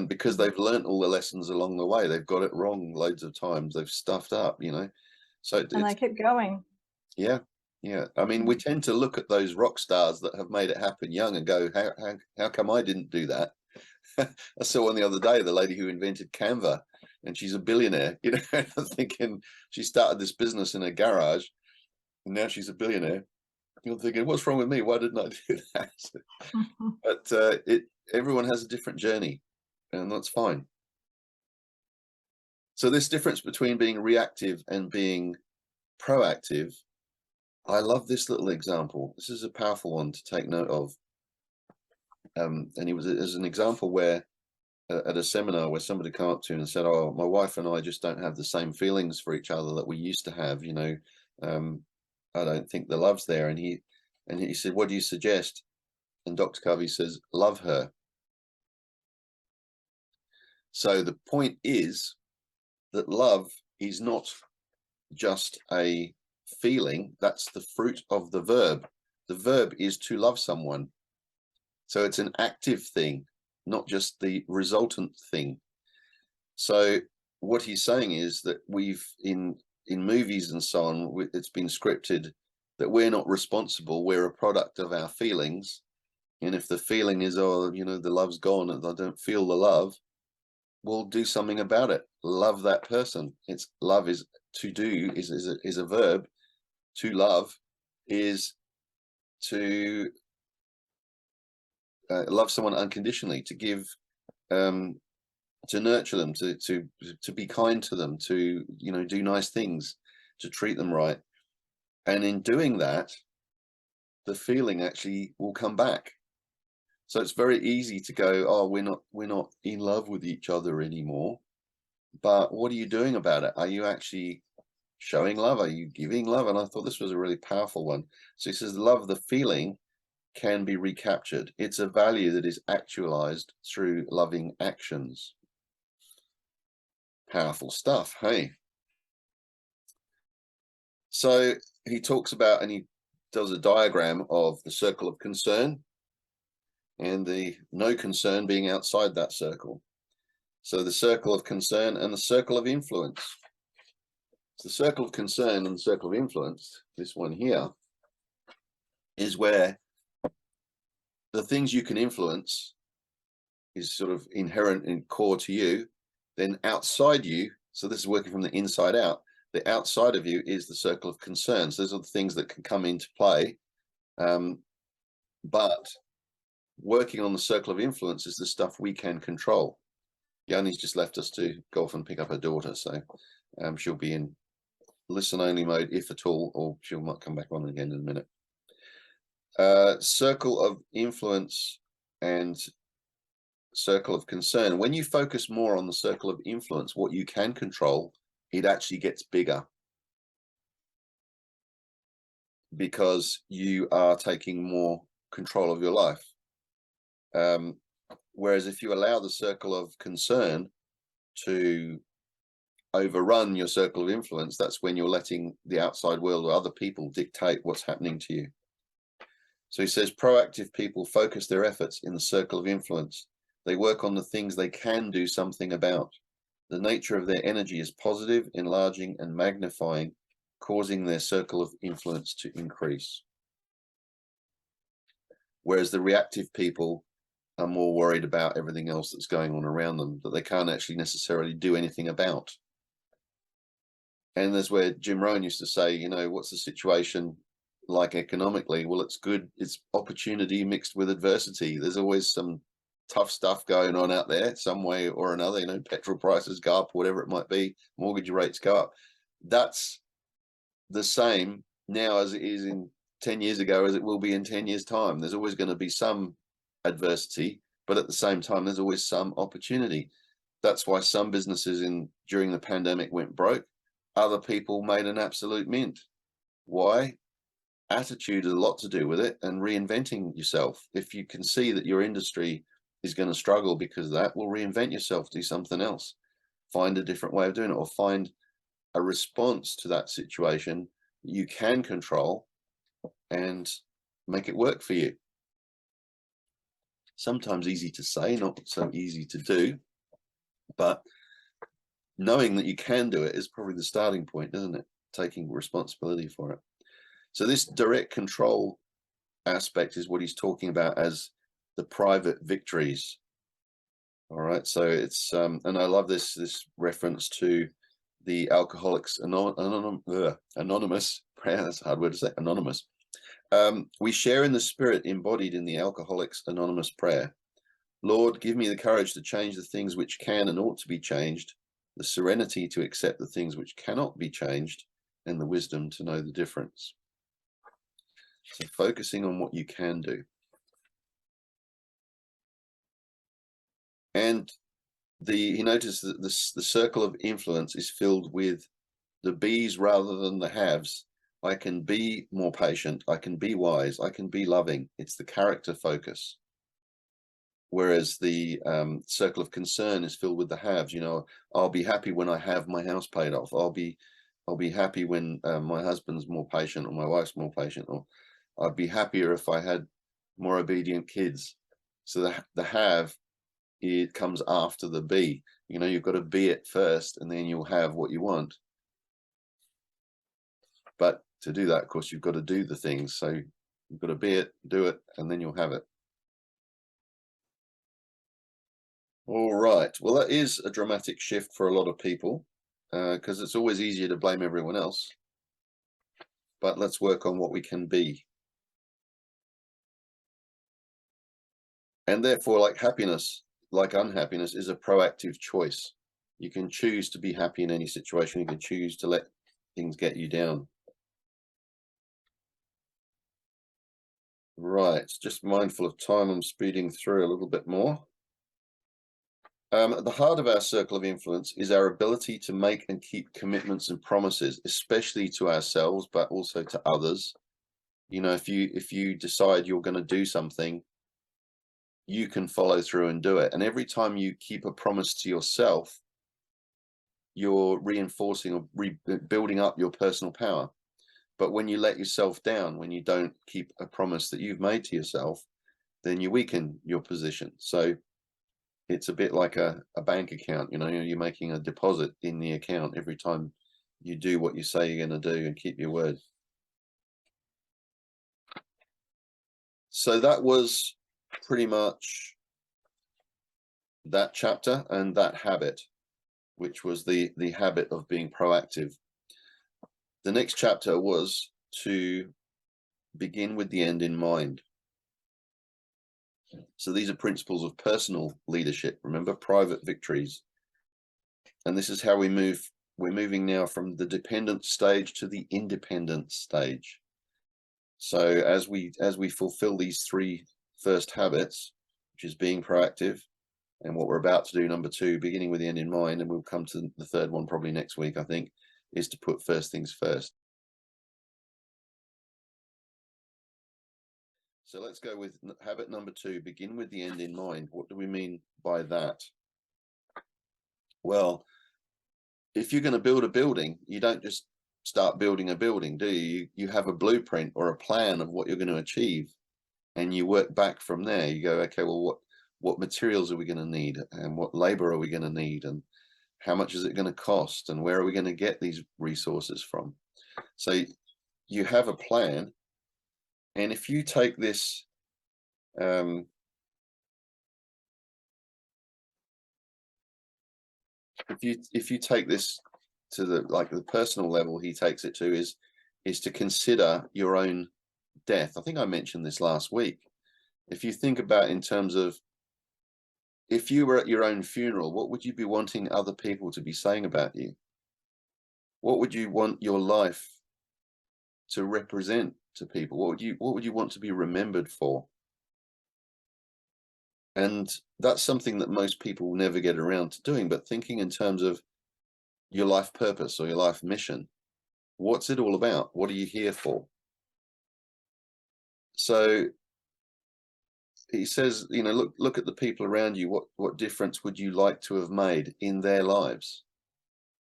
Because they've learned all the lessons along the way. They've got it wrong loads of times. They've stuffed up, you know. So and they keep going. Yeah, yeah. I mean, we tend to look at those rock stars that have made it happen young and go, how come I didn't do that? I saw one the other day, the lady who invented Canva, and she's a billionaire. You know, I'm thinking she started this business in a garage, and now she's a billionaire. You're thinking, what's wrong with me? Why didn't I do that? But everyone has a different journey, and that's fine. So this difference between being reactive and being proactive, I love this little example. This is a powerful one to take note of. And it was as an example where at a seminar where somebody came up to him and said, oh, my wife and I just don't have the same feelings for each other that we used to have, you know. I don't think the love's there. And he said, what do you suggest? And Dr. Covey says, love her. So the point is that love is not just a feeling, that's the fruit of the verb. The verb is to love someone. So it's an active thing, not just the resultant thing. So what he's saying is that we've in movies and so on, it's been scripted that we're not responsible. We're a product of our feelings. And if the feeling is, oh, you know, the love's gone and I don't feel the love, we'll do something about it. Love that person. It's love is to do is a verb. To love is to love someone unconditionally, to give, to nurture them, to be kind to them, to, you know, do nice things, to treat them right. And in doing that, the feeling actually will come back. So it's very easy to go, oh, we're not in love with each other anymore. But what are you doing about it? Are you actually showing love? Are you giving love? And I thought this was a really powerful one. So he says, love, the feeling, can be recaptured. It's a value that is actualized through loving actions. Powerful stuff, hey? So he talks about, and he does a diagram of the circle of concern and the no concern being outside that circle. So the circle of concern and the circle of influence. So the circle of concern and the circle of influence, this one here, is where the things you can influence is sort of inherent and core to you. Then outside you, so this is working from the inside out, the outside of you is the circle of concerns. Those are the things that can come into play. But working on the circle of influence is the stuff we can control. Yoni's just left us to go off and pick up her daughter, so she'll be in listen only mode if at all, or she might come back on again in a minute. Circle of influence and circle of concern. When you focus more on the circle of influence, what you can control, it actually gets bigger because you are taking more control of your life. Whereas if you allow the circle of concern to overrun your circle of influence, that's when you're letting the outside world or other people dictate what's happening to you. So he says proactive people focus their efforts in the circle of influence. They work on the things they can do something about. The nature of their energy is positive, enlarging and magnifying, causing their circle of influence to increase. Whereas the reactive people are more worried about everything else that's going on around them that they can't actually necessarily do anything about. And there's where Jim Rohn used to say, you know, what's the situation like economically? Well, it's good. It's opportunity mixed with adversity. There's always some tough stuff going on out there some way or another, you know, petrol prices go up, whatever it might be, mortgage rates go up. That's the same now as it is in 10 years ago as it will be in 10 years time. There's always going to be some adversity, but at the same time there's always some opportunity. That's why some businesses during the pandemic went broke. Other people made an absolute mint. Why? Attitude has a lot to do with it, and reinventing yourself. If you can see that your industry is going to struggle because of that, well, reinvent yourself, do something else, find a different way of doing it, or find a response to that situation you can control and make it work for you. Sometimes easy to say, not so easy to do, but knowing that you can do it is probably the starting point, isn't it? Taking responsibility for it. So this direct control aspect is what he's talking about as the private victories. All right, so it's and I love this reference to the Alcoholics Anonymous prayer. That's a hard word to say. Anonymous. We share in the spirit embodied in the Alcoholics Anonymous prayer. Lord, give me the courage to change the things which can and ought to be changed, the serenity to accept the things which cannot be changed, and the wisdom to know the difference. So focusing on what you can do. And he noticed that the circle of influence is filled with the bees rather than the haves. I can be more patient. I can be wise. I can be loving. It's the character focus. Whereas the circle of concern is filled with the haves. You know, I'll be happy when I have my house paid off. I'll be happy when my husband's more patient or my wife's more patient. Or I'd be happier if I had more obedient kids. So the have, it comes after the be. You know, you've got to be it first, and then you'll have what you want. But to do that, of course, you've got to do the things. So you've got to be it, do it, and then you'll have it. All right. Well, that is a dramatic shift for a lot of people, because it's always easier to blame everyone else. But let's work on what we can be. And therefore, like happiness, like unhappiness, is a proactive choice. You can choose to be happy in any situation. You can choose to let things get you down. Right. Just mindful of time. I'm speeding through a little bit more. At the heart of our circle of influence is our ability to make and keep commitments and promises, especially to ourselves, but also to others. You know, if you decide you're going to do something, you can follow through and do it. And every time you keep a promise to yourself, you're reinforcing or building up your personal power. But when you let yourself down, when you don't keep a promise that you've made to yourself, then you weaken your position. So it's a bit like a bank account. You know, you're making a deposit in the account every time you do what you say you're going to do and keep your word. So that was pretty much that chapter and that habit, which was the habit of being proactive. The next chapter was to begin with the end in mind. So these are principles of personal leadership. Remember, private victories. And this is how we move. We're moving now from the dependent stage to the independent stage. So as we fulfill these three first habits, which is being proactive, and what we're about to do, number 2, beginning with the end in mind, and we'll come to the third one probably next week, I think, is to put first things first. So let's go with habit number 2, begin with the end in mind. What do we mean by that? Well, if you're going to build a building, you don't just start building a building, do you? You have a blueprint or a plan of what you're going to achieve, and you work back from there. You go, okay, well, what materials are we going to need, and what labor are we going to need, and how much is it going to cost, and where are we going to get these resources from? So you have a plan. And if you take this, if you take this to the personal level, he takes it to is to consider your own death. I think I mentioned this last week. If you think about in terms of, if you were at your own funeral, what would you be wanting other people to be saying about you? What would you want your life to represent to people? What would you want to be remembered for? And that's something that most people never get around to doing, but thinking in terms of your life purpose or your life mission. What's it all about? What are you here for? So he says, you know, look at the people around you. What difference would you like to have made in their lives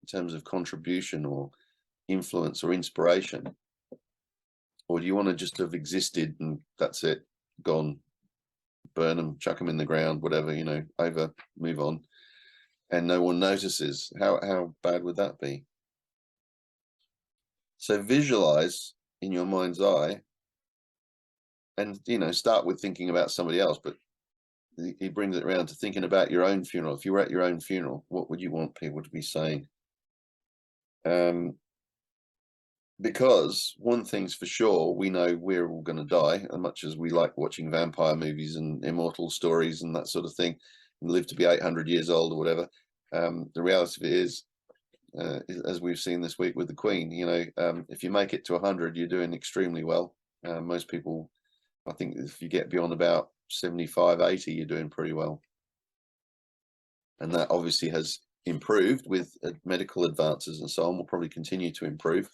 in terms of contribution or influence or inspiration? Or do you want to just have existed and that's it, gone, burn them, chuck them in the ground, whatever, you know, over, move on, and no one notices? How bad would that be? So visualize in your mind's eye, and, you know, start with thinking about somebody else, but he brings it around to thinking about your own funeral. If you were at your own funeral, what would you want people to be saying? Because one thing's for sure, we know we're all going to die, as much as we like watching vampire movies and immortal stories and that sort of thing, and live to be 800 years old or whatever. The reality of it is, as we've seen this week with the Queen, you know, if you make it to 100, you're doing extremely well. Most people, I think if you get beyond about 75, 80, you're doing pretty well. And that obviously has improved with medical advances and so on, will probably continue to improve.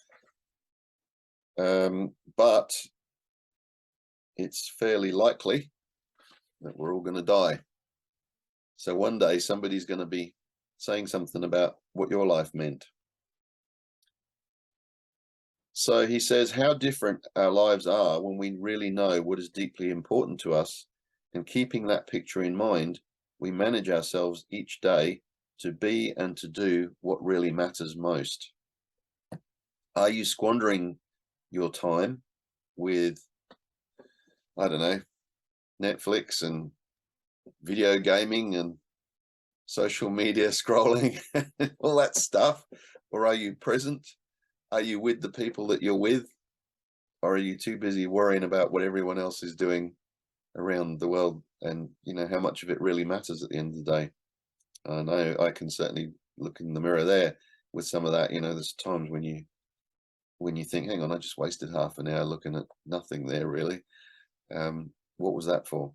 But it's fairly likely that we're all going to die. So one day somebody's going to be saying something about what your life meant. So he says, how different our lives are when we really know what is deeply important to us, and keeping that picture in mind, we manage ourselves each day to be and to do what really matters most. Are you squandering your time with, I don't know, Netflix and video gaming and social media scrolling and all that stuff? Or are you present? Are you with the people that you're with? Or are you too busy worrying about what everyone else is doing around the world, and you know how much of it really matters at the end of the day? I know I can certainly look in the mirror there with some of that. You know, there's times when you think, hang on, I just wasted half an hour looking at nothing there really. What was that for?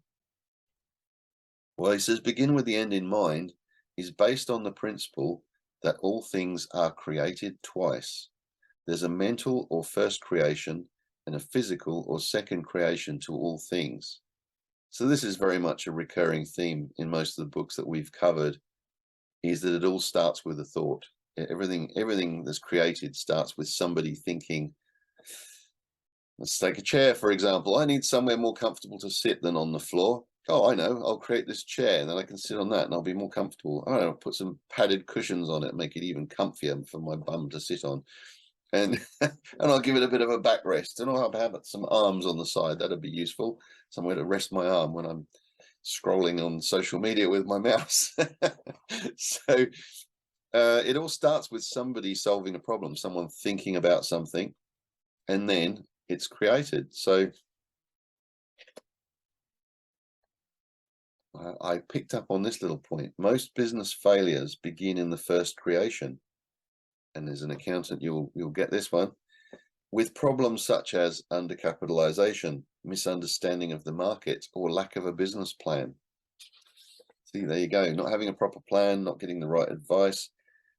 Well, he says, begin with the end in mind is based on the principle that all things are created twice. There's a mental or first creation and a physical or second creation to all things. So this is very much a recurring theme in most of the books that we've covered, is that it all starts with a thought. Everything that's created starts with somebody thinking. Let's take a chair, for example. I need somewhere more comfortable to sit than on the floor. Oh, I know, I'll create this chair and then I can sit on that and I'll be more comfortable. I don't know, put some padded cushions on it, make it even comfier for my bum to sit on. And and I'll give it a bit of a backrest, and I'll have some arms on the side. That'd be useful, somewhere to rest my arm when I'm scrolling on social media with my mouse. So it all starts with somebody solving a problem, someone thinking about something, and then it's created. So I picked up on this little point. Most business failures begin in the first creation. And as an accountant, you'll get this one, with problems such as undercapitalization, misunderstanding of the market, or lack of a business plan. See, there you go, not having a proper plan, not getting the right advice.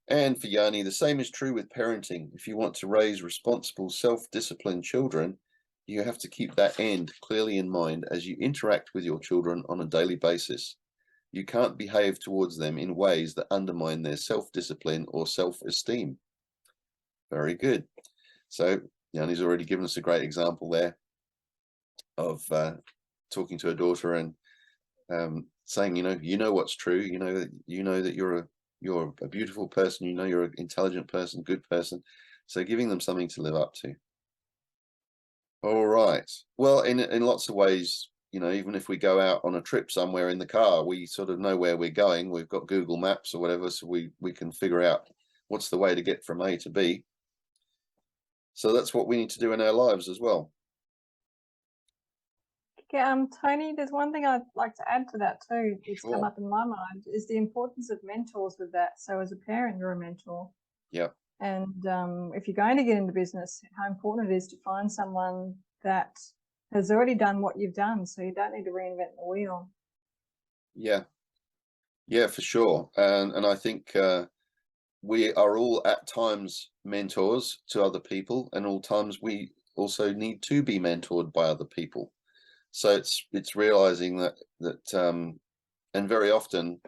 And for Yanni, the same is true with parenting. If you want to raise responsible, self-disciplined children, you have to keep that end clearly in mind as you interact with your children on a daily basis. You can't behave towards them in ways that undermine their self-discipline or self-esteem. Very good. So Yanni's already given us a great example there of talking to a daughter and saying, you know what's true. You know that you're a beautiful person. You know you're an intelligent person, good person. So giving them something to live up to. All right. Well, in lots of ways, even if we go out on a trip somewhere in the car, we sort of know where we're going. We've got Google Maps or whatever, so we can figure out what's the way to get from A to B. So that's what we need to do in our lives as well. Yeah, Tony, there's one thing I'd like to add to that too. It's Sure. come up in my mind, is the importance of mentors with that. So as a parent, you're a mentor. Yeah. And if you're going to get into business, how important it is to find someone that has already done what you've done, so you don't need to reinvent the wheel. Yeah, for sure. And I think we are all at times mentors to other people, and all times we also need to be mentored by other people. So it's realizing that and very often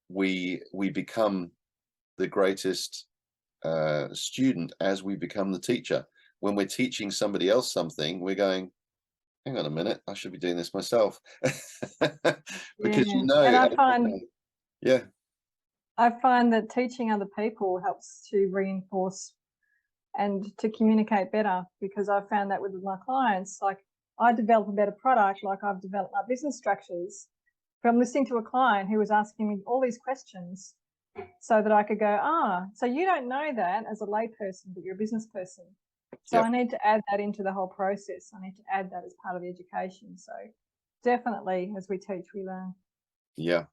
we become the greatest student as we become the teacher. When we're teaching somebody else something, we're going, hang on a minute, I should be doing this myself. Because And I find that teaching other people helps to reinforce and to communicate better, because I found that with my clients, like I develop a better product, like I've developed my business structures from listening to a client who was asking me all these questions, so that I could go, so you don't know that as a layperson, but you're a business person. So I need to add that into the whole process. I need to add that as part of the education. So definitely, as we teach, we learn. Yeah,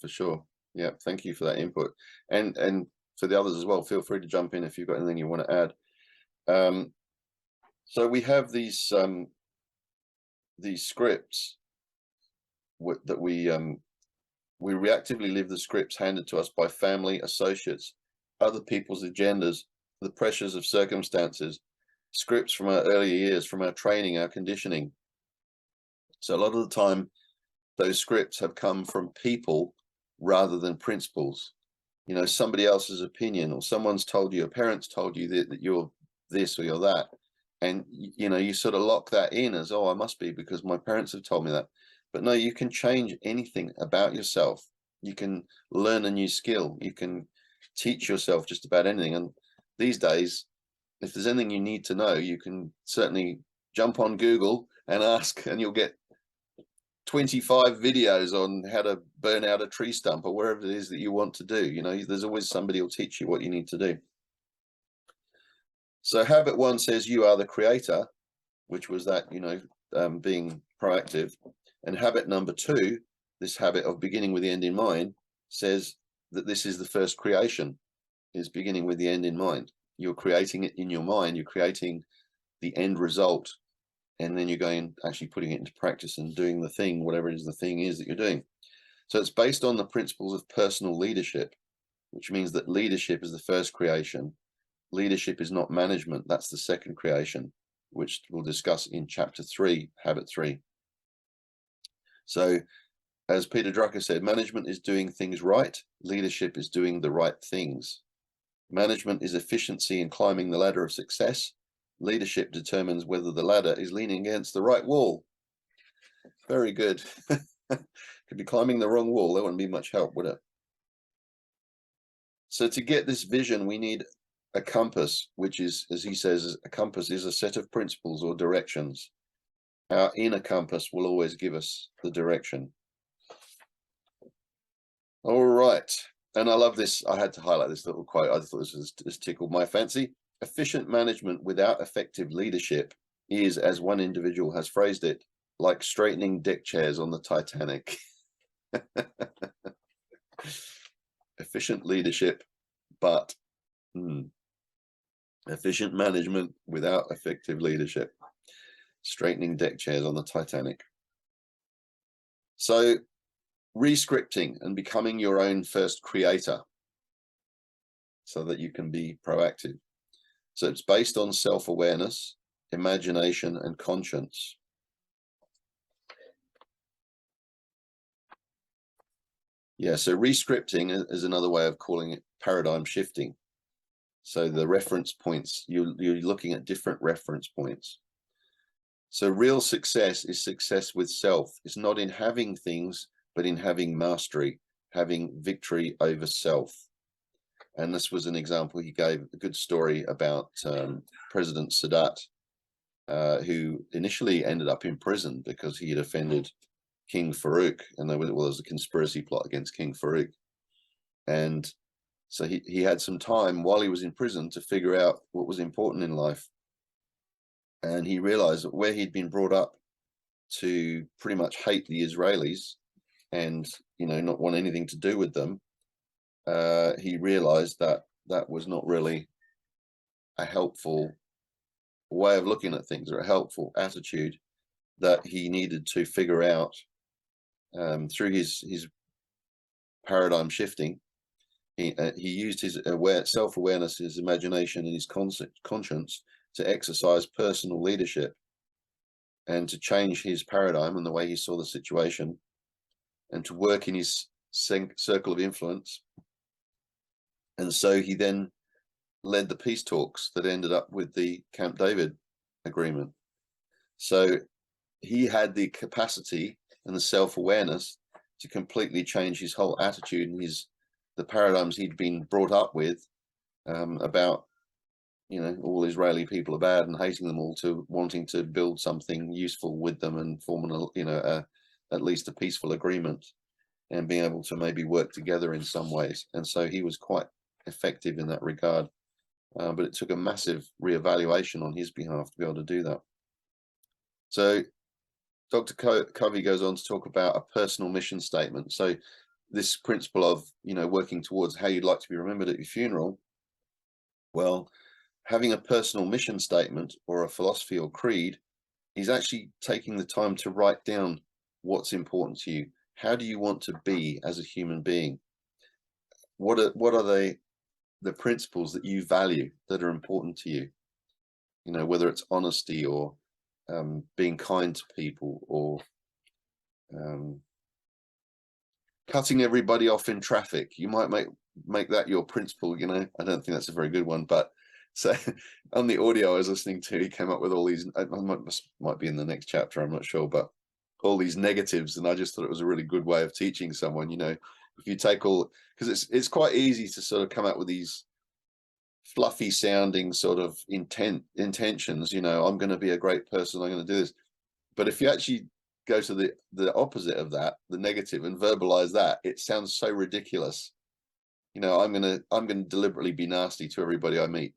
for sure. Yeah, thank you for that input. And for the others as well, feel free to jump in if you've got anything you want to add. So we have these scripts that we reactively live the scripts handed to us by family, associates, other people's agendas, the pressures of circumstances, scripts from our earlier years, from our training, our conditioning. So a lot of the time, those scripts have come from people rather than principles. Somebody else's opinion, or someone's told you, a parent's told you that you're this or you're that. And, you know, you sort of lock that in as, oh, I must be because my parents have told me that. But no, you can change anything about yourself. You can learn a new skill. You can teach yourself just about anything. And these days, if there's anything you need to know, you can certainly jump on Google and ask, and you'll get 25 videos on how to burn out a tree stump or wherever it is that you want to do. You know, there's always somebody who'll teach you what you need to do. So habit 1 says you are the creator, which was that, you know, being proactive. And habit number 2, this habit of beginning with the end in mind, says that this is the first creation, is beginning with the end in mind. You're creating it in your mind, you're creating the end result, and then you're going actually putting it into practice and doing the thing, whatever it is the thing is that you're doing. So it's based on the principles of personal leadership, which means that leadership is the first creation. Leadership is not management, that's the second creation, which we'll discuss in chapter 3, habit 3. So as Peter Drucker said, management is doing things right, leadership is doing the right things. Management is efficiency in climbing the ladder of success. Leadership determines whether the ladder is leaning against the right wall. Very good. Could be climbing the wrong wall, there wouldn't be much help, would it? So to get this vision, we need a compass, which is, as he says, a compass is a set of principles or directions. Our inner compass will always give us the direction. All right. And I love this. I had to highlight this little quote. I thought this tickled my fancy. Efficient management without effective leadership is, as one individual has phrased it, like straightening deck chairs on the Titanic. Efficient leadership, but efficient management without effective leadership. Straightening deck chairs on the Titanic. So re-scripting and becoming your own first creator so that you can be proactive. So it's based on self-awareness, imagination, and conscience. Yeah, so re-scripting is another way of calling it paradigm shifting. So the reference points, you're looking at different reference points. So real success is success with self. It's not in having things, but in having mastery, having victory over self. And this was an example he gave, a good story about President Sadat, who initially ended up in prison because he had offended King Farouk, and there was a conspiracy plot against King Farouk. And so he had some time while he was in prison to figure out what was important in life. And he realized that where he'd been brought up to pretty much hate the Israelis and, you know, not want anything to do with them, he realized that that was not really a helpful way of looking at things or a helpful attitude, that he needed to figure out through his paradigm shifting. He used his self-awareness, his imagination, and his conscience to exercise personal leadership and to change his paradigm and the way he saw the situation, and to work in his circle of influence. And so he then led the peace talks that ended up with the Camp David agreement. So he had the capacity and the self-awareness to completely change his whole attitude and the paradigms he'd been brought up with about, you know, all Israeli people are bad and hating them all, to wanting to build something useful with them and form at least a peaceful agreement and being able to maybe work together in some ways. And so he was quite effective in that regard, but it took a massive reevaluation on his behalf to be able to do that. So Dr. Covey goes on to talk about a personal mission statement. So this principle of, you know, working towards how you'd like to be remembered at your funeral. Well, having a personal mission statement or a philosophy or creed is actually taking the time to write down what's important to you. How do you want to be as a human being? What are the principles that you value that are important to you? You know, whether it's honesty or being kind to people, or cutting everybody off in traffic. You might make that your principle. You know, I don't think that's a very good one, but So on the audio I was listening to, he came up with all these, might be in the next chapter, I'm not sure, but all these negatives. And I just thought it was a really good way of teaching someone, you know, if you take all, because it's quite easy to sort of come up with these fluffy sounding sort of intentions, you know, I'm going to be a great person, I'm going to do this. But if you actually go to the opposite of that, the negative, and verbalize that, it sounds so ridiculous. You know, I'm gonna deliberately be nasty to everybody I meet.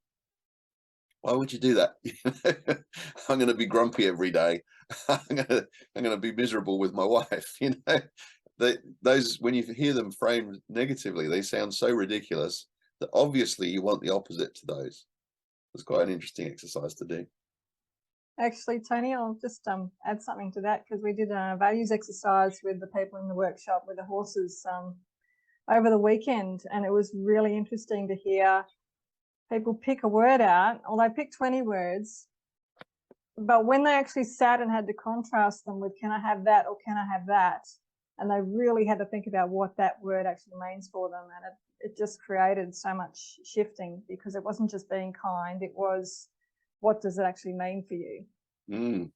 Why would you do that? I'm gonna be grumpy every day. I'm gonna be miserable with my wife. You know, those, when you hear them framed negatively, they sound so ridiculous that obviously you want the opposite to those. It's quite an interesting exercise to do. Actually, Tony, I'll just add something to that, because we did a values exercise with the people in the workshop with the horses over the weekend, and it was really interesting to hear people pick a word out, or they picked 20 words, but when they actually sat and had to contrast them with, can I have that or can I have that, and they really had to think about what that word actually means for them, and it just created so much shifting, because it wasn't just being kind, it was, what does it actually mean for you? So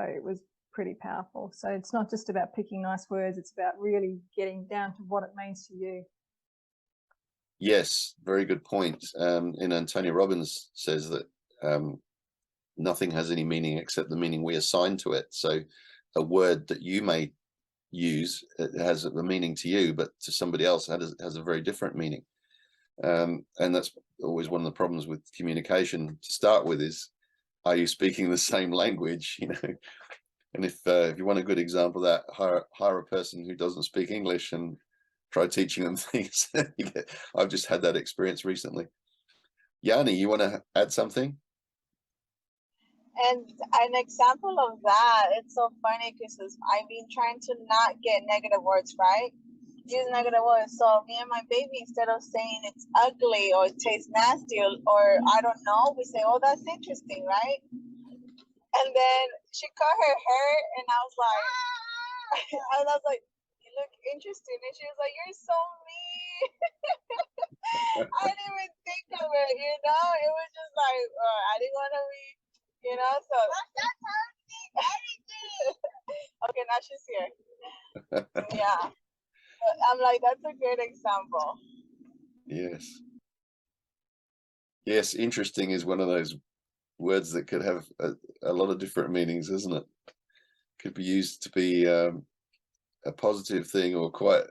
it was pretty powerful. So it's not just about picking nice words, it's about really getting down to what it means to you. Yes, very good point. And Antonio Robbins says that nothing has any meaning except the meaning we assign to it. So a word that you may use, it has a meaning to you, but to somebody else it has a very different meaning. And that's always one of the problems with communication to start with, is, are you speaking the same language? You know, and if you want a good example of that, hire a person who doesn't speak English and try teaching them things. I've just had that experience recently. Yanni, you want to add something? And an example of that, it's so funny because I've been trying to not get negative words, right? Use negative words. So me and my baby, instead of saying it's ugly or it tastes nasty or I don't know, we say, oh, that's interesting, right? And then she cut her hair and I was like, you look interesting. And she was like, you're so mean. I didn't even think of it, you know? It was just like, I didn't want to be, you know? So okay, now she's here. Yeah. I'm like, that's a good example. Yes, interesting is one of those words that could have a lot of different meanings, isn't it? Could be used to be a positive thing, or quite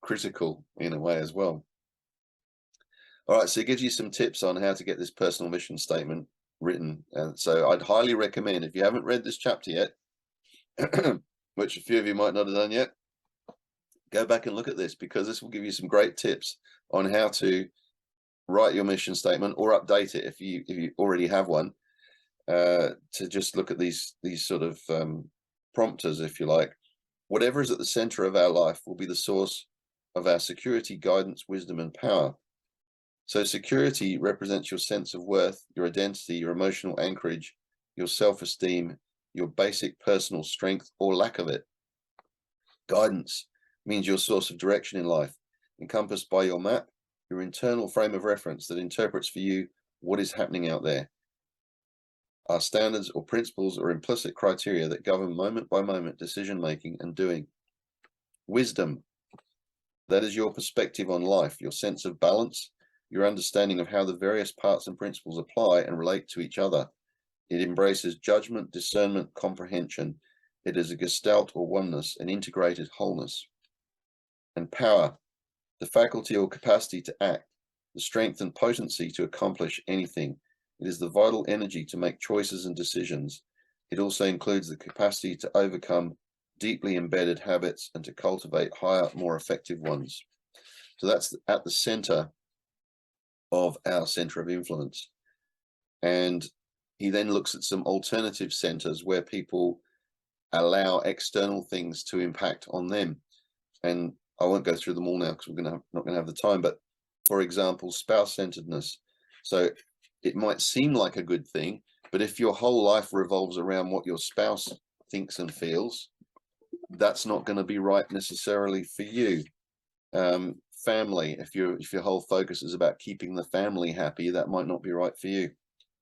critical in a way as well. All right, so it gives you some tips on how to get this personal mission statement written. And so I'd highly recommend, if you haven't read this chapter yet, which a few of you might not have done yet, go back and look at this, because this will give you some great tips on how to write your mission statement, or update it if you already have one, to just look at these sort of prompters, if you like. Whatever is at the center of our life will be the source of our security, guidance, wisdom, and power. So security represents your sense of worth, your identity, your emotional anchorage, your self-esteem, your basic personal strength or lack of it. Guidance means your source of direction in life, encompassed by your map, your internal frame of reference that interprets for you what is happening out there. Our standards or principles or implicit criteria that govern moment by moment decision making and doing. Wisdom, that is your perspective on life, your sense of balance, your understanding of how the various parts and principles apply and relate to each other. It embraces judgment, discernment, comprehension. It is a gestalt or oneness, an integrated wholeness. And power, the faculty or capacity to act, the strength and potency to accomplish anything. It is the vital energy to make choices and decisions. It also includes the capacity to overcome deeply embedded habits and to cultivate higher, more effective ones. So that's at the center of our center of influence. And he then looks at some alternative centers where people allow external things to impact on them. And I won't go through them all now because we're not going to have the time. But for example, spouse-centeredness. So it might seem like a good thing, but if your whole life revolves around what your spouse thinks and feels, that's not going to be right necessarily for you. family. If your whole focus is about keeping the family happy, that might not be right for you.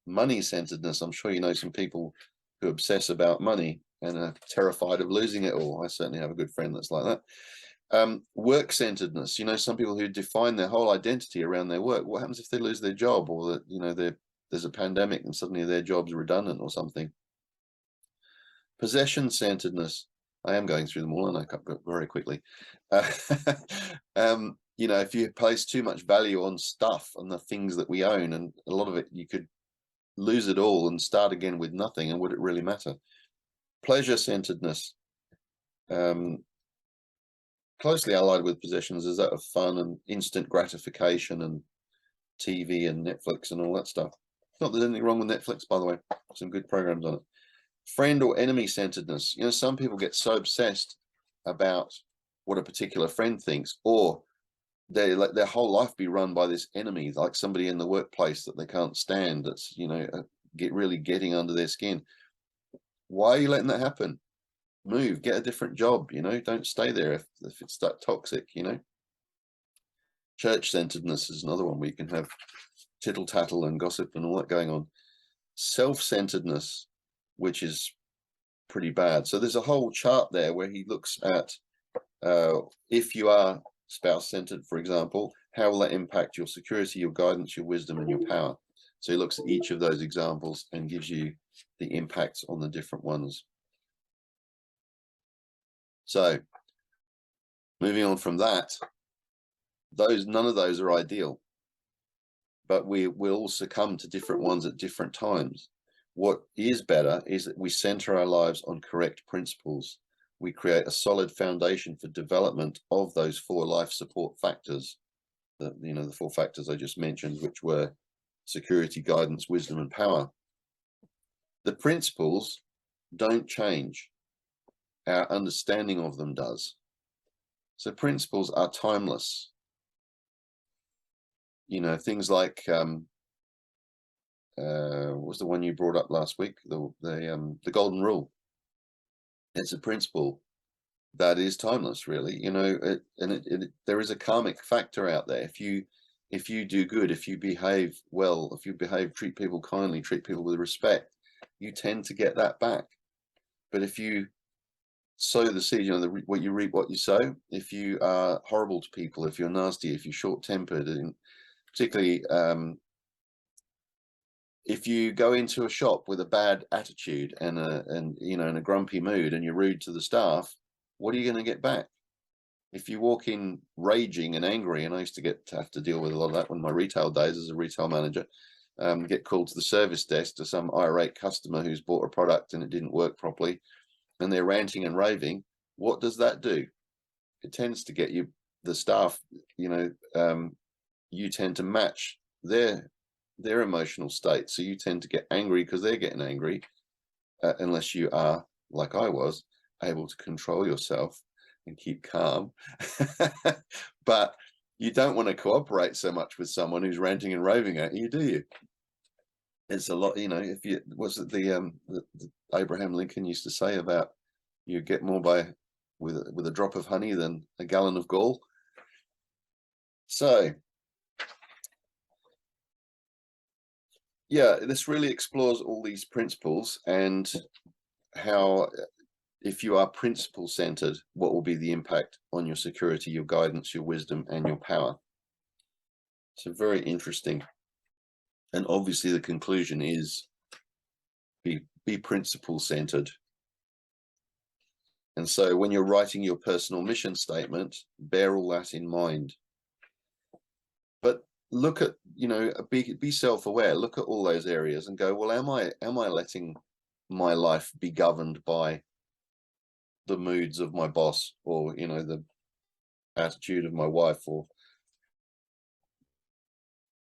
Money-centeredness. I'm sure you know some people who obsess about money and are terrified of losing it all. I certainly have a good friend that's like that. Work-centeredness. You know, some people who define their whole identity around their work. What happens if they lose their job, or that, you know, there's a pandemic and suddenly their job's redundant or something? Possession-centeredness. I am going through them all, and I got very quickly. You know, if you place too much value on stuff and the things that we own, and a lot of it, you could lose it all and start again with nothing, and would it really matter? Pleasure-centeredness. Closely allied with possessions is that of fun and instant gratification and TV and Netflix and all that stuff. Not that there's anything wrong with Netflix, by the way. Some good programs on it. Friend or enemy centeredness. You know, some people get so obsessed about what a particular friend thinks, or they let their whole life be run by this enemy, like somebody in the workplace that they can't stand, that's, you know, really getting under their skin. Why are you letting that happen? Move, get a different job, you know, don't stay there if it's that toxic, you know. Church centeredness is another one where you can have tittle tattle and gossip and all that going on. Self-centeredness, which is pretty bad. So there's a whole chart there where he looks at if you are spouse-centered, for example, how will that impact your security, your guidance, your wisdom, and your power? So he looks at each of those examples and gives you the impacts on the different ones. So moving on from that, none of those are ideal, but we will all succumb to different ones at different times. What is better is that we center our lives on correct principles. We create a solid foundation for development of those 4 life support factors, the 4 factors I just mentioned, which were security, guidance, wisdom, and power. The principles don't change. Our understanding of them does. So principles are timeless. You know, things like what was the one you brought up last week? The golden rule. It's a principle that is timeless, really. You know, there is a karmic factor out there. If you do good, if you behave well, treat people kindly, treat people with respect, you tend to get that back. But if you sow the seed, you know, what you reap, what you sow. If you are horrible to people, if you're nasty, if you're short-tempered, and particularly if you go into a shop with a bad attitude and you know, in a grumpy mood, and you're rude to the staff, what are you going to get back? If you walk in raging and angry, and I used to have to deal with a lot of that in my retail days as a retail manager, get called to the service desk to some irate customer who's bought a product and it didn't work properly, and they're ranting and raving, what does that do? It tends to get you, the staff, you know, you tend to match their emotional state. So you tend to get angry because they're getting angry, unless you are, like I was, able to control yourself and keep calm. But you don't want to cooperate so much with someone who's ranting and raving at you, do you? It's a lot, you know. If you, was it the Abraham Lincoln used to say about, you get more with a drop of honey than a gallon of gall. So yeah, this really explores all these principles and how, if you are principle centered, what will be the impact on your security, your guidance, your wisdom, and your power. So very interesting. And obviously the conclusion is be principle centered. And so when you're writing your personal mission statement, bear all that in mind. But look at, you know, be self-aware, look at all those areas and go, well, am I letting my life be governed by the moods of my boss, or, you know, the attitude of my wife, or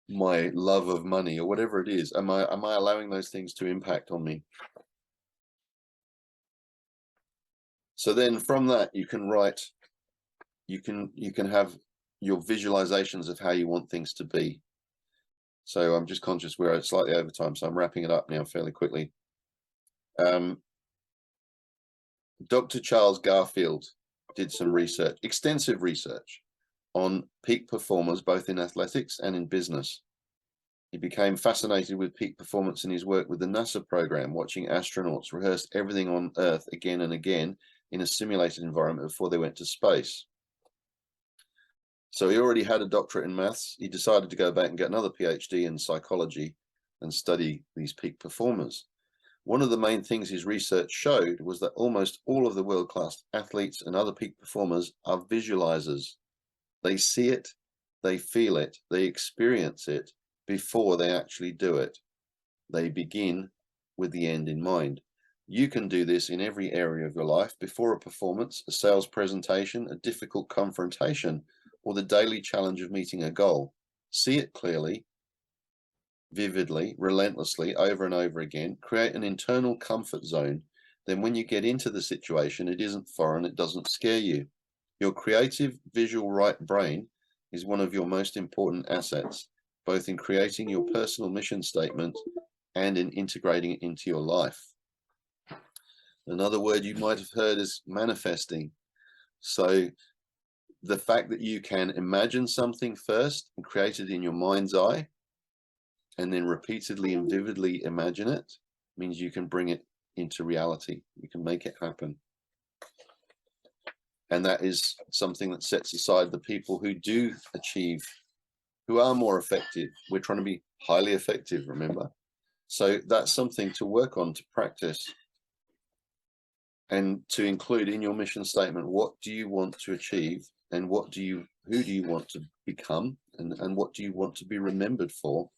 my love of money, or whatever it is? Am I allowing those things to impact on me? So then from that you can write, you can have your visualizations of how you want things to be. So I'm just conscious we're slightly over time, so I'm wrapping it up now fairly quickly. Dr. Charles Garfield did some research, extensive research, on peak performers, both in athletics and in business. He became fascinated with peak performance in his work with the NASA program, watching astronauts rehearse everything on Earth again and again in a simulated environment before they went to space. So he already had a doctorate in maths. He decided to go back and get another PhD in psychology and study these peak performers. One of the main things his research showed was that almost all of the world-class athletes and other peak performers are visualizers. They see it, they feel it, they experience it before they actually do it. They begin with the end in mind. You can do this in every area of your life, before a performance, a sales presentation, a difficult confrontation, or the daily challenge of meeting a goal. See it clearly, vividly, relentlessly, over and over again. Create an internal comfort zone. Then when you get into the situation, it isn't foreign, it doesn't scare you. Your creative visual right brain is one of your most important assets, both in creating your personal mission statement and in integrating it into your life. Another word you might have heard is manifesting. So the fact that you can imagine something first and create it in your mind's eye, and then repeatedly and vividly imagine it, means you can bring it into reality. You can make it happen. And that is something that sets aside the people who do achieve, who are more effective. We're trying to be highly effective, remember? So that's something to work on, to practice, and to include in your mission statement. What do you want to achieve, and who do you want to become, and what do you want to be remembered for?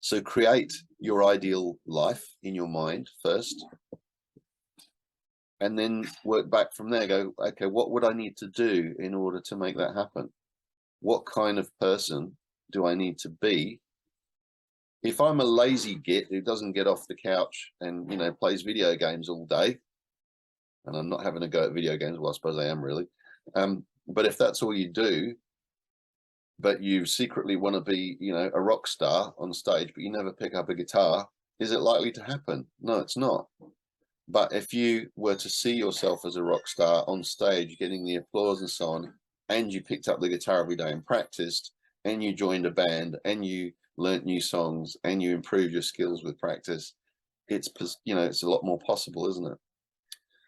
So create your ideal life in your mind first, and then work back from there. Go, okay, what would I need to do in order to make that happen? What kind of person do I need to be? If I'm a lazy git who doesn't get off the couch and, you know, plays video games all day, and I'm not having a go at video games, well, I suppose I am really. But if that's all you do, but you secretly want to be, you know, a rock star on stage, but you never pick up a guitar, is it likely to happen? No, it's not. But if you were to see yourself as a rock star on stage, getting the applause and so on, and you picked up the guitar every day and practiced, and you joined a band, and you learnt new songs, and you improved your skills with practice, it's, you know, it's a lot more possible, isn't it?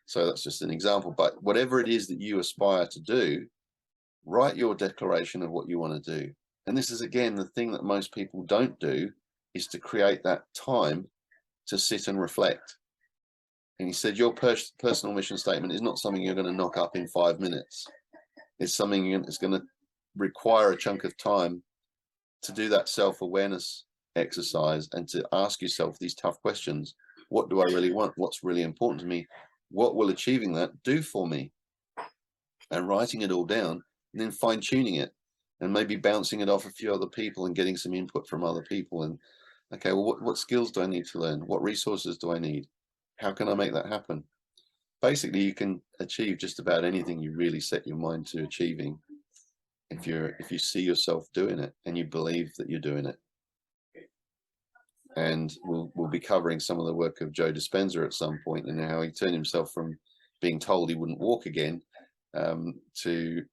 So that's just an example. But whatever it is that you aspire to do, write your declaration of what you want to do. And this is, again, the thing that most people don't do, is to create that time to sit and reflect. And he said, your personal mission statement is not something you're going to knock up in 5 minutes. It's something that's going to require a chunk of time to do that self-awareness exercise and to ask yourself these tough questions. What do I really want? What's really important to me? What will achieving that do for me? And writing it all down, and then fine-tuning it, and maybe bouncing it off a few other people and getting some input from other people. And okay, well, what skills do I need to learn? What resources do I need? How can I make that happen? Basically, you can achieve just about anything you really set your mind to achieving if you see yourself doing it and you believe that you're doing it. And we'll be covering some of the work of Joe Dispenza at some point, and how he turned himself from being told he wouldn't walk again to,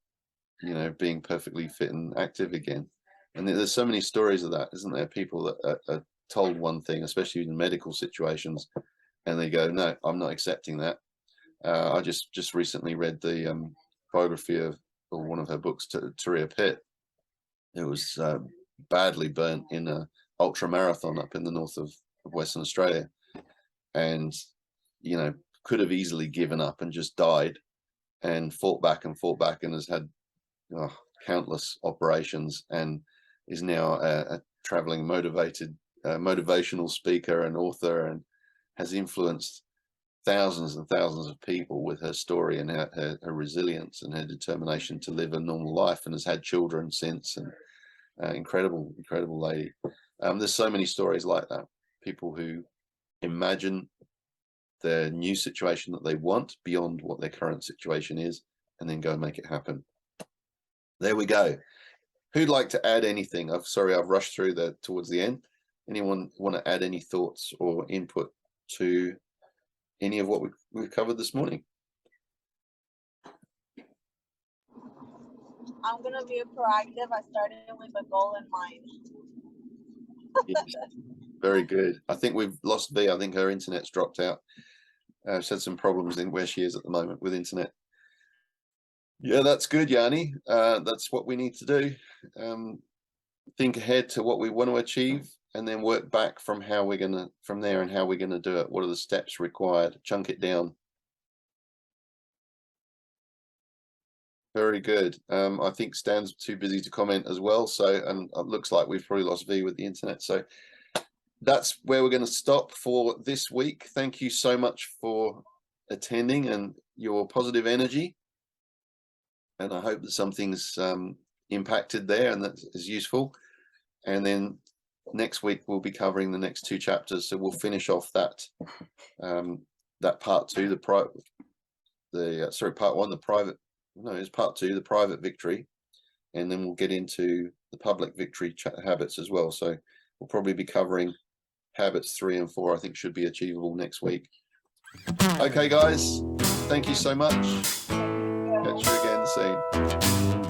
you know, being perfectly fit and active again. And there's so many stories of that, isn't there? People that are told one thing, especially in medical situations, and they go, no, I'm not accepting that. I just recently read the biography of, or one of her books, Taria Pitt. It was badly burnt in a ultra marathon up in the north of Western Australia, and, you know, could have easily given up and just died, and fought back and has had countless operations, and is now a traveling motivational speaker and author, and has influenced thousands and thousands of people with her story and her resilience and her determination to live a normal life, and has had children since. And incredible lady. There's so many stories like that. People who imagine their new situation that they want beyond what their current situation is, and then go and make it happen. There we go. Who'd like to add anything? Sorry, I've rushed through that towards the end. Anyone want to add any thoughts or input to any of what we've covered this morning? I'm gonna be proactive. I started with a goal in mind. Yes. Very good. I think we've lost V. I think her internet's dropped out. She's had some problems in where she is at the moment with internet. Yeah, that's good, Yanni. That's what we need to do. Think ahead to what we want to achieve, and then work back from there and how we're gonna do it. What are the steps required? Chunk it down. Very good. I think Stan's too busy to comment as well. So, and it looks like we've probably lost V with the internet. So that's where we're going to stop for this week. Thank you so much for attending and your positive energy. And I hope that something's impacted there and that is useful. And then next week we'll be covering the next 2 chapters. So we'll finish off that part 2, part 1, the private. No, it's part 2, the private victory, and then we'll get into the public victory habits as well. So we'll probably be covering habits 3 and 4. I think should be achievable next week. Okay, guys, thank you so much. Catch you again soon.